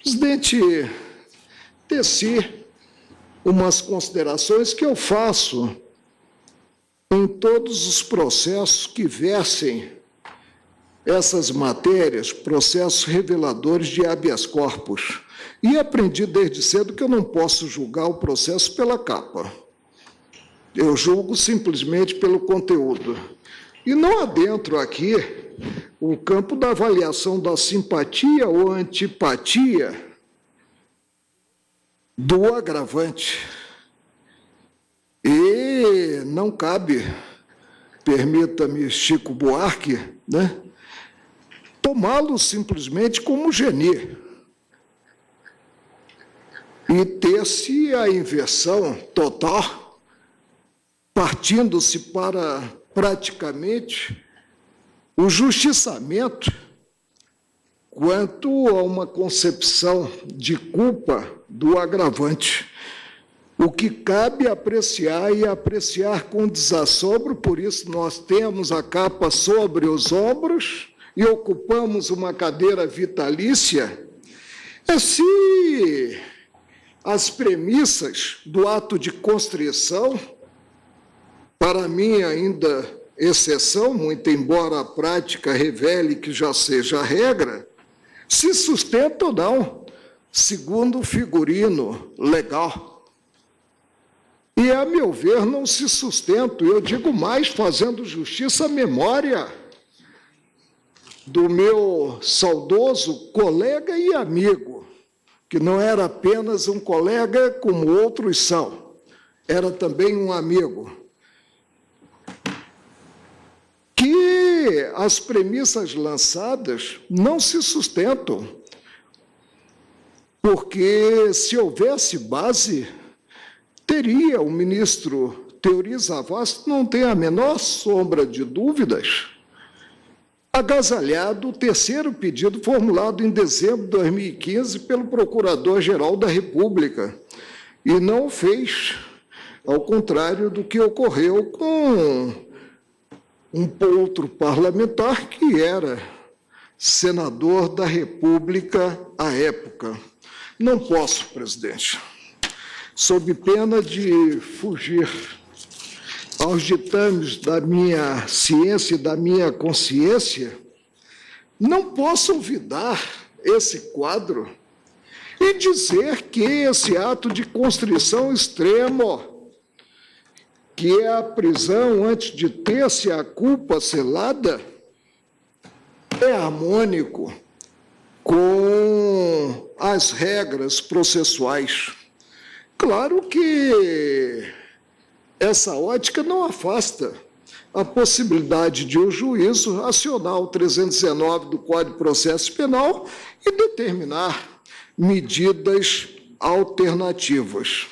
Presidente, teci umas considerações que eu faço em todos os processos que versem essas matérias, processos reveladores de habeas corpus. E aprendi desde cedo que eu não posso julgar o processo pela capa. Eu julgo simplesmente pelo conteúdo. E não adentro aqui o campo da avaliação da simpatia ou antipatia do agravante. E não cabe, permita-me, Chico Buarque, né, tomá-lo simplesmente como geni e ter-se a inversão total, partindo-se para praticamente o justiçamento quanto a uma concepção de culpa do agravante. O que cabe apreciar e apreciar com desassombro, por isso nós temos a capa sobre os ombros e ocupamos uma cadeira vitalícia, é se as premissas do ato de constrição, para mim ainda exceção, muito embora a prática revele que já seja a regra, se sustenta ou não, segundo o figurino legal. E, a meu ver, não se sustenta, eu digo mais, fazendo justiça à memória do meu saudoso colega e amigo, que não era apenas um colega como outros são, era também um amigo, que as premissas lançadas não se sustentam, porque se houvesse base, teria o ministro Teori Zavascki, não tem a menor sombra de dúvidas, agasalhado o terceiro pedido formulado em dezembro de 2015 pelo Procurador-Geral da República, e não o fez, ao contrário do que ocorreu com um outro parlamentar que era senador da República à época. Não posso, presidente, sob pena de fugir aos ditames da minha ciência e da minha consciência, não posso olvidar esse quadro e dizer que esse ato de constrição extremo, que é a prisão antes de ter-se a culpa selada, é harmônico com as regras processuais. Claro que essa ótica não afasta a possibilidade de o juízo acionar o 319 do Código de Processo Penal e determinar medidas alternativas.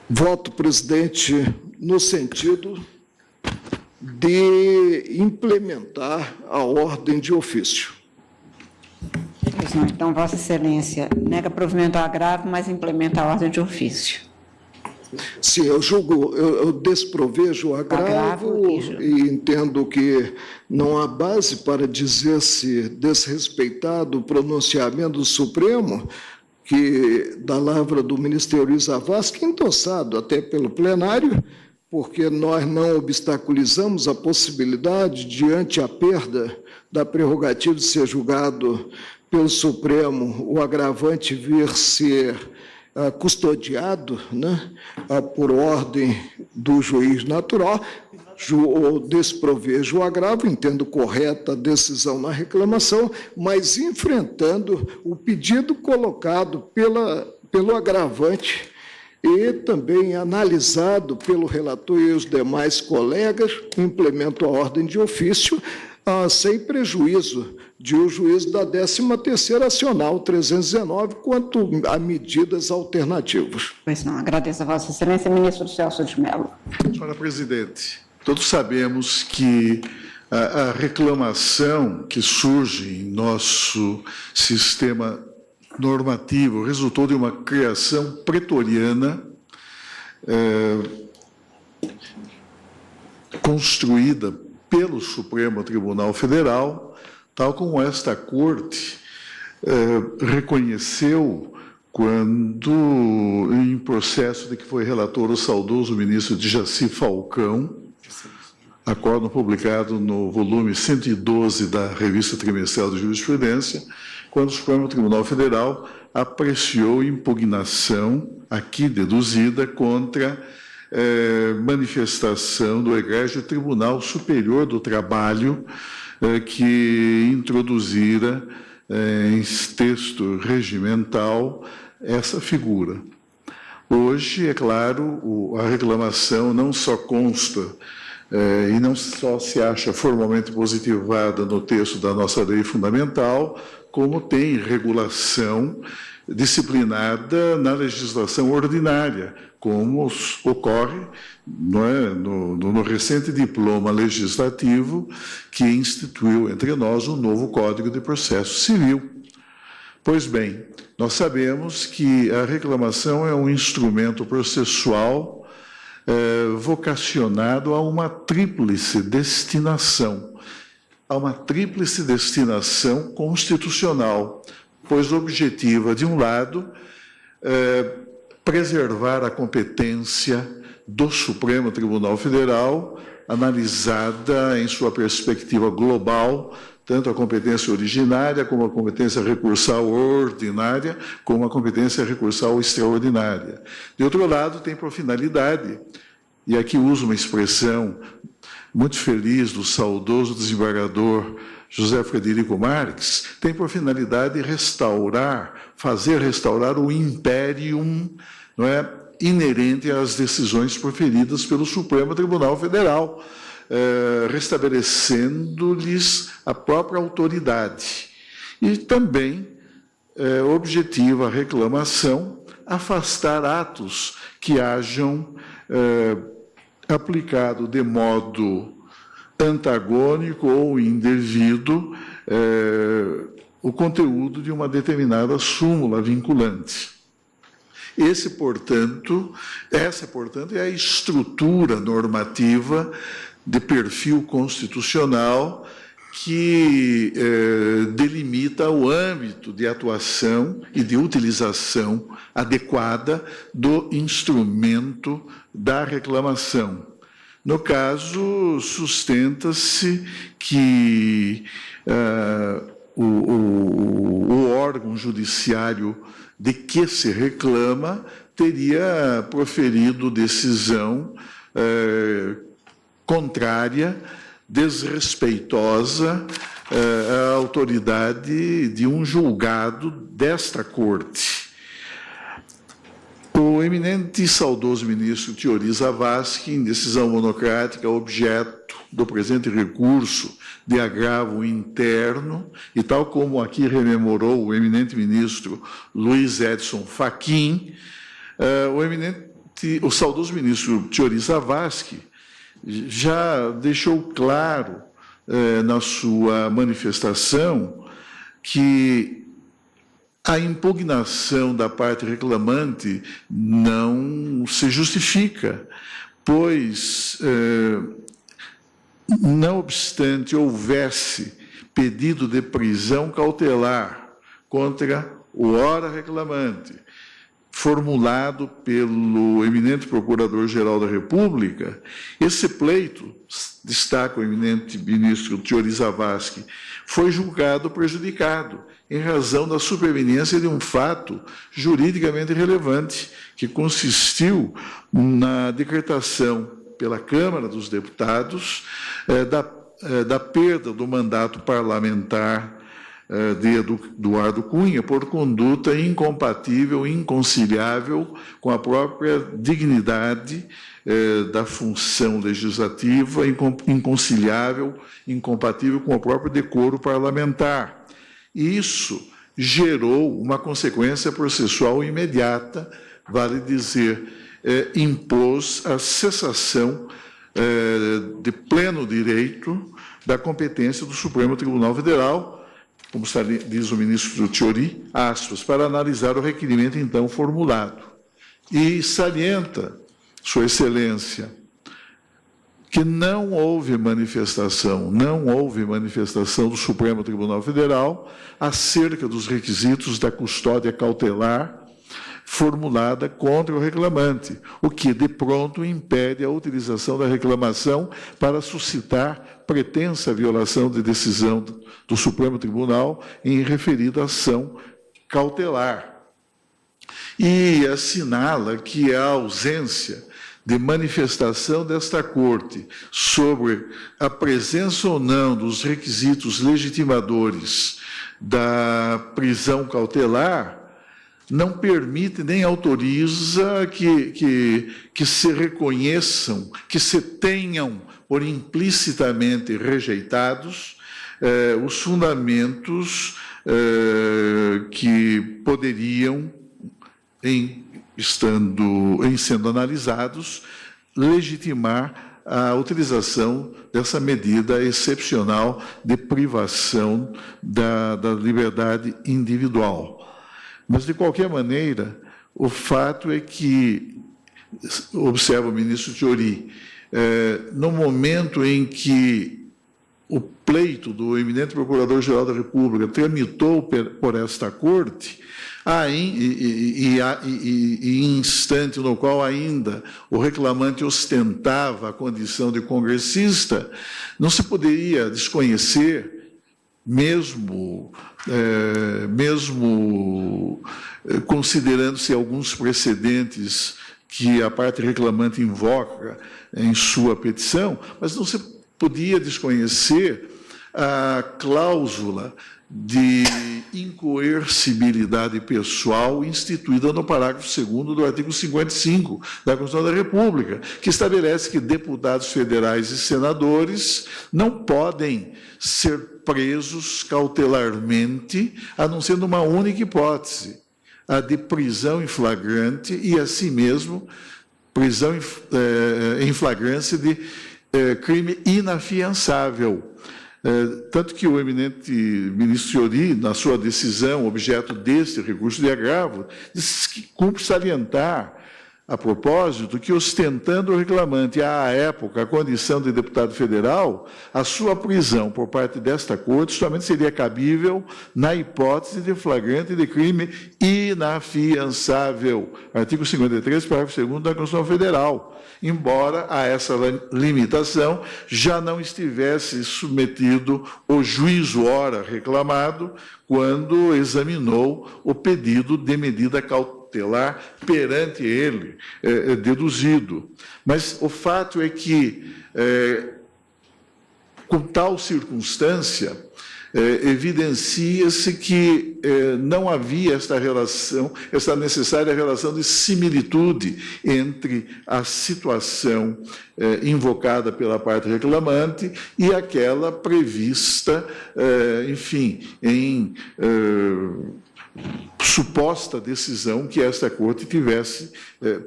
Voto, presidente, no sentido de implementar a ordem de ofício.
Pois não, então, Vossa Excelência nega provimento ao agravo, mas implementa a ordem de ofício.
Sim, eu julgo, eu desprovejo o agravo e entendo que não há base para dizer-se desrespeitado o pronunciamento do Supremo, que da lavra do ministro Teori Zavascki, endossado até pelo plenário, porque nós não obstaculizamos a possibilidade, diante a perda da prerrogativa de ser julgado pelo Supremo, o agravante vir ser custodiado, né, por ordem do juiz natural, desprovejo o agravo, entendo correta a decisão na reclamação, mas enfrentando o pedido colocado pelo agravante e também analisado pelo relator e os demais colegas, implemento a ordem de ofício, sem prejuízo de o juízo da 13ª acional 319 quanto a medidas alternativas.
Pois não, agradeço a Vossa Excelência, ministro Celso de Mello.
Senhora presidente, todos sabemos que a reclamação que surge em nosso sistema normativo resultou de uma criação pretoriana construída pelo Supremo Tribunal Federal, tal como esta Corte reconheceu quando, em processo de que foi relator o saudoso ministro Jaci Falcão, acórdão publicado no volume 112 da Revista Trimestral de Jurisprudência, quando o Supremo Tribunal Federal apreciou impugnação, aqui deduzida, contra manifestação do Egrégio Tribunal Superior do Trabalho, que introduzira em texto regimental essa figura. Hoje, é claro, a reclamação não só consta e não só se acha formalmente positivada no texto da nossa lei fundamental, como tem regulação disciplinada na legislação ordinária, como ocorre no recente diploma legislativo que instituiu entre nós um novo Código de Processo Civil. Pois bem, nós sabemos que a reclamação é um instrumento processual vocacionado a uma tríplice destinação, constitucional, pois objetiva, de um lado, preservar a competência do Supremo Tribunal Federal, analisada em sua perspectiva global, tanto a competência originária, como a competência recursal ordinária, como a competência recursal extraordinária. De outro lado, tem por finalidade, e aqui uso uma expressão muito feliz do saudoso desembargador José Frederico Marques, tem por finalidade restaurar, fazer restaurar o impérium, não é, inerente às decisões proferidas pelo Supremo Tribunal Federal, restabelecendo-lhes a própria autoridade. E também objetiva a reclamação afastar atos que hajam aplicado de modo antagônico ou indevido o conteúdo de uma determinada súmula vinculante. Essa, portanto, é a estrutura normativa de perfil constitucional que delimita o âmbito de atuação e de utilização adequada do instrumento da reclamação. No caso, sustenta-se que o órgão judiciário de que se reclama teria proferido decisão contrária, desrespeitosa à autoridade de um julgado desta Corte. O eminente e saudoso ministro Thiori Zavascki, em decisão monocrática, objeto do presente recurso de agravo interno, e tal como aqui rememorou o eminente ministro Luiz Edson Fachin, o saudoso ministro Thiori Zavascki já deixou claro na sua manifestação que a impugnação da parte reclamante não se justifica, pois, não obstante houvesse pedido de prisão cautelar contra o ora reclamante, formulado pelo eminente Procurador-Geral da República, esse pleito, destaca o eminente ministro Thiori Zavascki, foi julgado prejudicado em razão da superveniência de um fato juridicamente relevante, que consistiu na decretação pela Câmara dos Deputados da perda do mandato parlamentar de Eduardo Cunha por conduta incompatível, inconciliável com a própria dignidade da função legislativa, inconciliável, incompatível com o próprio decoro parlamentar. E isso gerou uma consequência processual imediata, vale dizer, impôs a cessação de pleno direito da competência do Supremo Tribunal Federal, como diz o ministro Thiori, aspas, para analisar o requerimento então formulado. E salienta, Sua Excelência, que não houve manifestação do Supremo Tribunal Federal acerca dos requisitos da custódia cautelar formulada contra o reclamante, o que, de pronto, impede a utilização da reclamação para suscitar pretensa violação de decisão do Supremo Tribunal em referida ação cautelar. E assinala que a ausência de manifestação desta Corte sobre a presença ou não dos requisitos legitimadores da prisão cautelar não permite nem autoriza que se reconheçam, que se tenham por implicitamente rejeitados os fundamentos que poderiam, em sendo analisados, legitimar a utilização dessa medida excepcional de privação da liberdade individual. Mas, de qualquer maneira, o fato é que, observa o ministro Thiori, no momento em que o pleito do eminente Procurador-Geral da República tramitou por esta Corte, em instante no qual ainda o reclamante ostentava a condição de congressista, não se poderia desconhecer, mesmo considerando-se alguns precedentes que a parte reclamante invoca em sua petição, mas não se podia desconhecer a cláusula de incoercibilidade pessoal instituída no parágrafo 2º do artigo 55 da Constituição da República, que estabelece que deputados federais e senadores não podem ser presos cautelarmente, a não ser numa única hipótese, a de prisão em flagrante e, assim mesmo, prisão em flagrância de crime inafiançável. Tanto que o eminente ministro Fiori, na sua decisão, objeto deste recurso de agravo, diz que cumpre salientar, a propósito, que ostentando o reclamante à época a condição de deputado federal, a sua prisão por parte desta Corte somente seria cabível na hipótese de flagrante de crime inafiançável. Artigo 53, parágrafo 2º da Constituição Federal. Embora a essa limitação já não estivesse submetido o juízo ora reclamado quando examinou o pedido de medida cautelar perante ele deduzido. Mas o fato é que, com tal circunstância, evidencia-se que não havia esta relação, essa necessária relação de similitude entre a situação invocada pela parte reclamante e aquela prevista, enfim, em suposta decisão que esta Corte tivesse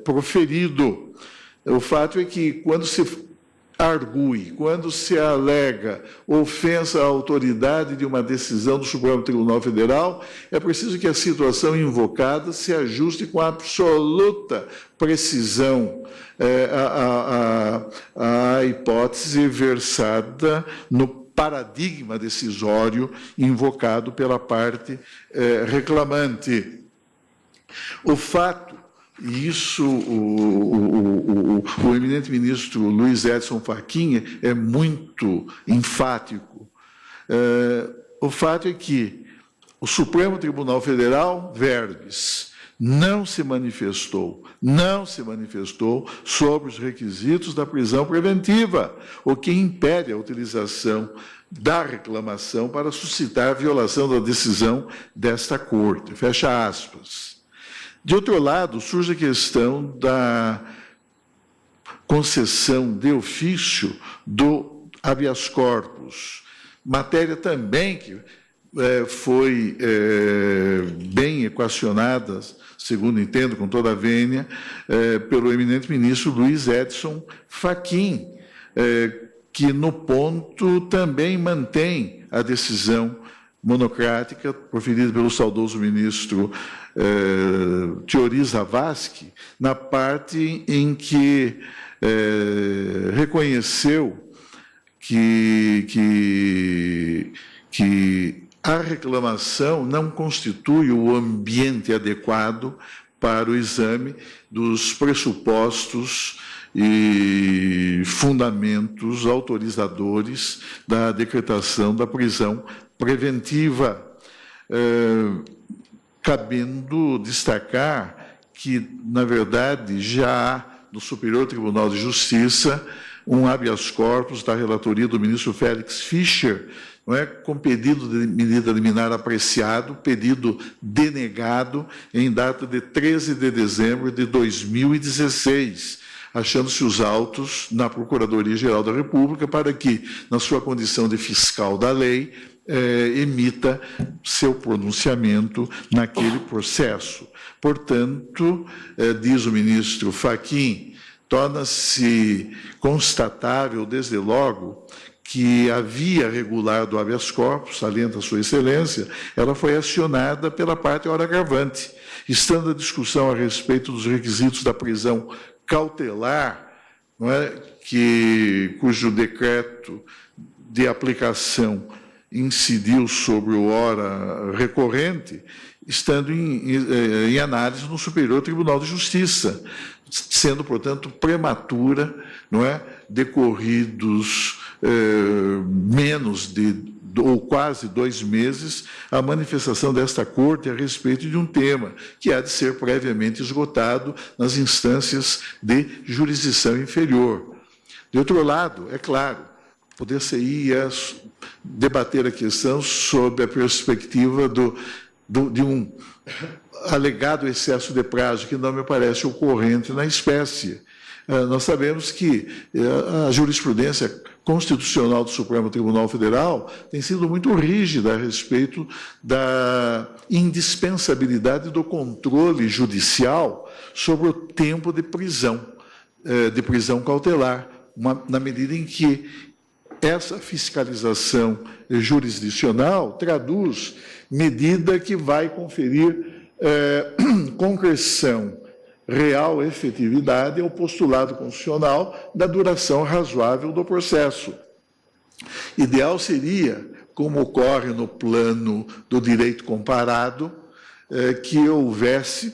proferido. O fato é que, quando se argue, quando se alega ofensa à autoridade de uma decisão do Supremo Tribunal Federal, é preciso que a situação invocada se ajuste com absoluta precisão à hipótese versada no paradigma decisório invocado pela parte reclamante. O fato, e isso o eminente ministro Luiz Edson Fachin é muito enfático, o fato é que o Supremo Tribunal Federal, verbis, não se manifestou sobre os requisitos da prisão preventiva, o que impede a utilização da reclamação para suscitar a violação da decisão desta Corte. Fecha aspas. De outro lado, surge a questão da concessão de ofício do habeas corpus, matéria também que foi bem equacionada, segundo entendo, com toda a vênia, pelo eminente ministro Luiz Edson Fachin, que, no ponto, também mantém a decisão monocrática proferida pelo saudoso ministro Fiori Zavascki, na parte em que reconheceu que a reclamação não constitui o ambiente adequado para o exame dos pressupostos e fundamentos autorizadores da decretação da prisão preventiva, cabendo destacar que, na verdade, já há no Superior Tribunal de Justiça um habeas corpus da relatoria do ministro Félix Fischer, não é, com pedido de medida liminar apreciado, pedido denegado em data de 13 de dezembro de 2016, achando-se os autos na Procuradoria-Geral da República para que, na sua condição de fiscal da lei, emita seu pronunciamento naquele processo. Portanto, diz o ministro Fachin, torna-se constatável, desde logo, que a via regular do habeas corpus, salienta Sua Excelência, ela foi acionada pela parte ora agravante, estando a discussão a respeito dos requisitos da prisão cautelar, não é, cujo decreto de aplicação incidiu sobre o ora recorrente, estando em análise no Superior Tribunal de Justiça, sendo, portanto, prematura, não é? Decorridos menos de ou quase 2 meses, a manifestação desta Corte a respeito de um tema que há de ser previamente esgotado nas instâncias de jurisdição inferior. De outro lado, é claro, poder-se-ia debater a questão sob a perspectiva de um alegado excesso de prazo, que não me parece ocorrente na espécie. Nós sabemos que a jurisprudência constitucional do Supremo Tribunal Federal tem sido muito rígida a respeito da indispensabilidade do controle judicial sobre o tempo de prisão cautelar, na medida em que essa fiscalização jurisdicional traduz medida que vai conferir concreção real efetividade ao postulado constitucional da duração razoável do processo. Ideal seria, como ocorre no plano do direito comparado, que houvesse,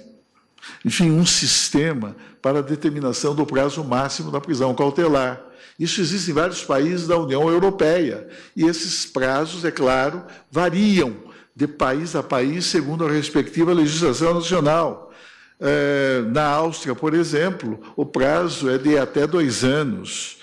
enfim, um sistema para a determinação do prazo máximo da prisão cautelar. Isso existe em vários países da União Europeia, e esses prazos, é claro, variam de país a país segundo a respectiva legislação nacional. Na Áustria, por exemplo, o prazo é de até 2 anos.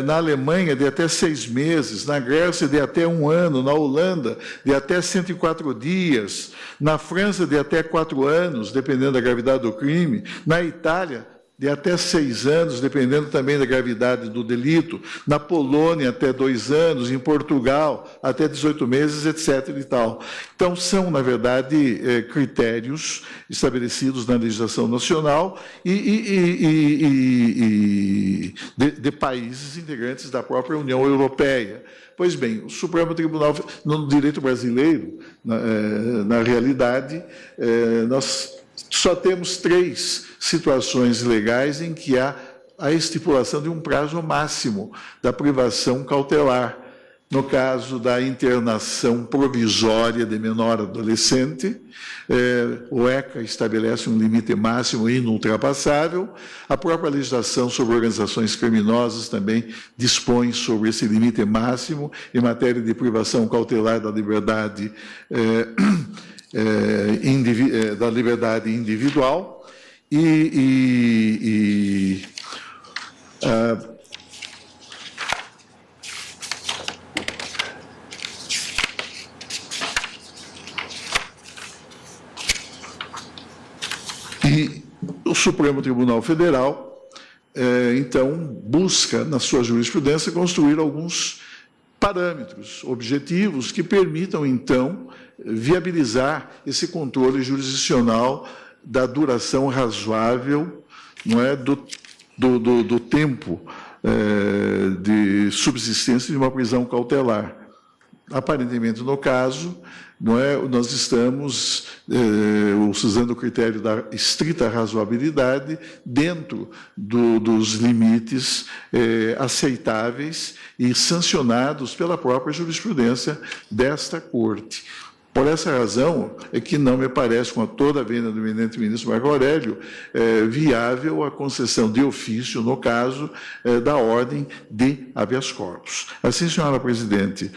Na Alemanha, de até 6 meses. Na Grécia, de até 1 ano. Na Holanda, de até 104 dias. Na França, de até 4 anos, dependendo da gravidade do crime. Na Itália, de até 6 anos, dependendo também da gravidade do delito. Na Polônia, até 2 anos. Em Portugal, até 18 meses, etc. e tal. Então, são, na verdade, critérios estabelecidos na legislação nacional e de países integrantes da própria União Europeia. Pois bem, o Supremo Tribunal, no direito brasileiro, na realidade, nós só temos 3 situações legais em que há a estipulação de um prazo máximo da privação cautelar. No caso da internação provisória de menor adolescente, o ECA estabelece um limite máximo inultrapassável. A própria legislação sobre organizações criminosas também dispõe sobre esse limite máximo em matéria de privação cautelar da liberdade individual. E o Supremo Tribunal Federal, então, busca, na sua jurisprudência, construir alguns parâmetros objetivos que permitam, então, viabilizar esse controle jurisdicional da duração razoável, não é, do tempo de subsistência de uma prisão cautelar. Aparentemente, no caso, não é, nós estamos usando o critério da estrita razoabilidade dentro dos limites aceitáveis e sancionados pela própria jurisprudência desta Corte. Por essa razão é que não me parece, com toda a vênia do eminente ministro Marco Aurélio, viável a concessão de ofício, no caso da ordem de habeas corpus. Assim, senhora presidente,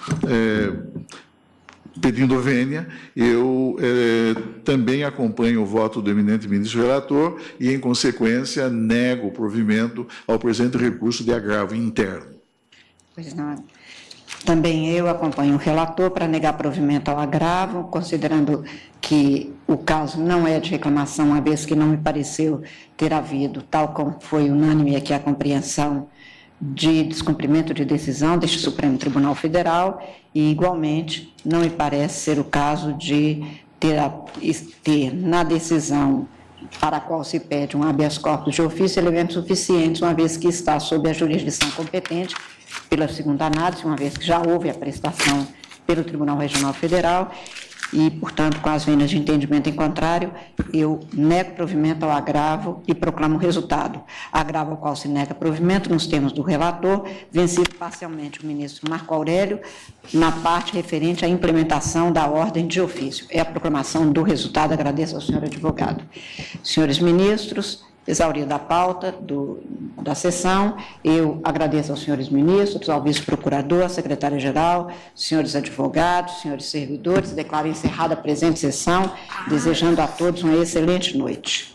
pedindo vênia, eu também acompanho o voto do eminente ministro relator e, em consequência, nego o provimento ao presente recurso de agravo interno.
Pois não. Também eu acompanho o relator para negar provimento ao agravo, considerando que o caso não é de reclamação, uma vez que não me pareceu ter havido, tal como foi unânime aqui a compreensão, de descumprimento de decisão deste Supremo Tribunal Federal, e, igualmente, não me parece ser o caso de ter na decisão para a qual se pede um habeas corpus de ofício elementos suficientes, uma vez que está sob a jurisdição competente, pela segunda análise, uma vez que já houve a prestação pelo Tribunal Regional Federal, e, portanto, com as vendas de entendimento em contrário, eu nego provimento ao agravo e proclamo o resultado. Agravo ao qual se nega provimento nos termos do relator, vencido parcialmente o ministro Marco Aurélio, na parte referente à implementação da ordem de ofício. É a proclamação do resultado. Agradeço ao senhor advogado. Senhores ministros, exaurida a pauta da sessão, eu agradeço aos senhores ministros, ao vice-procurador, à secretária-geral, senhores advogados, senhores servidores, declaro encerrada a presente sessão, desejando a todos uma excelente noite.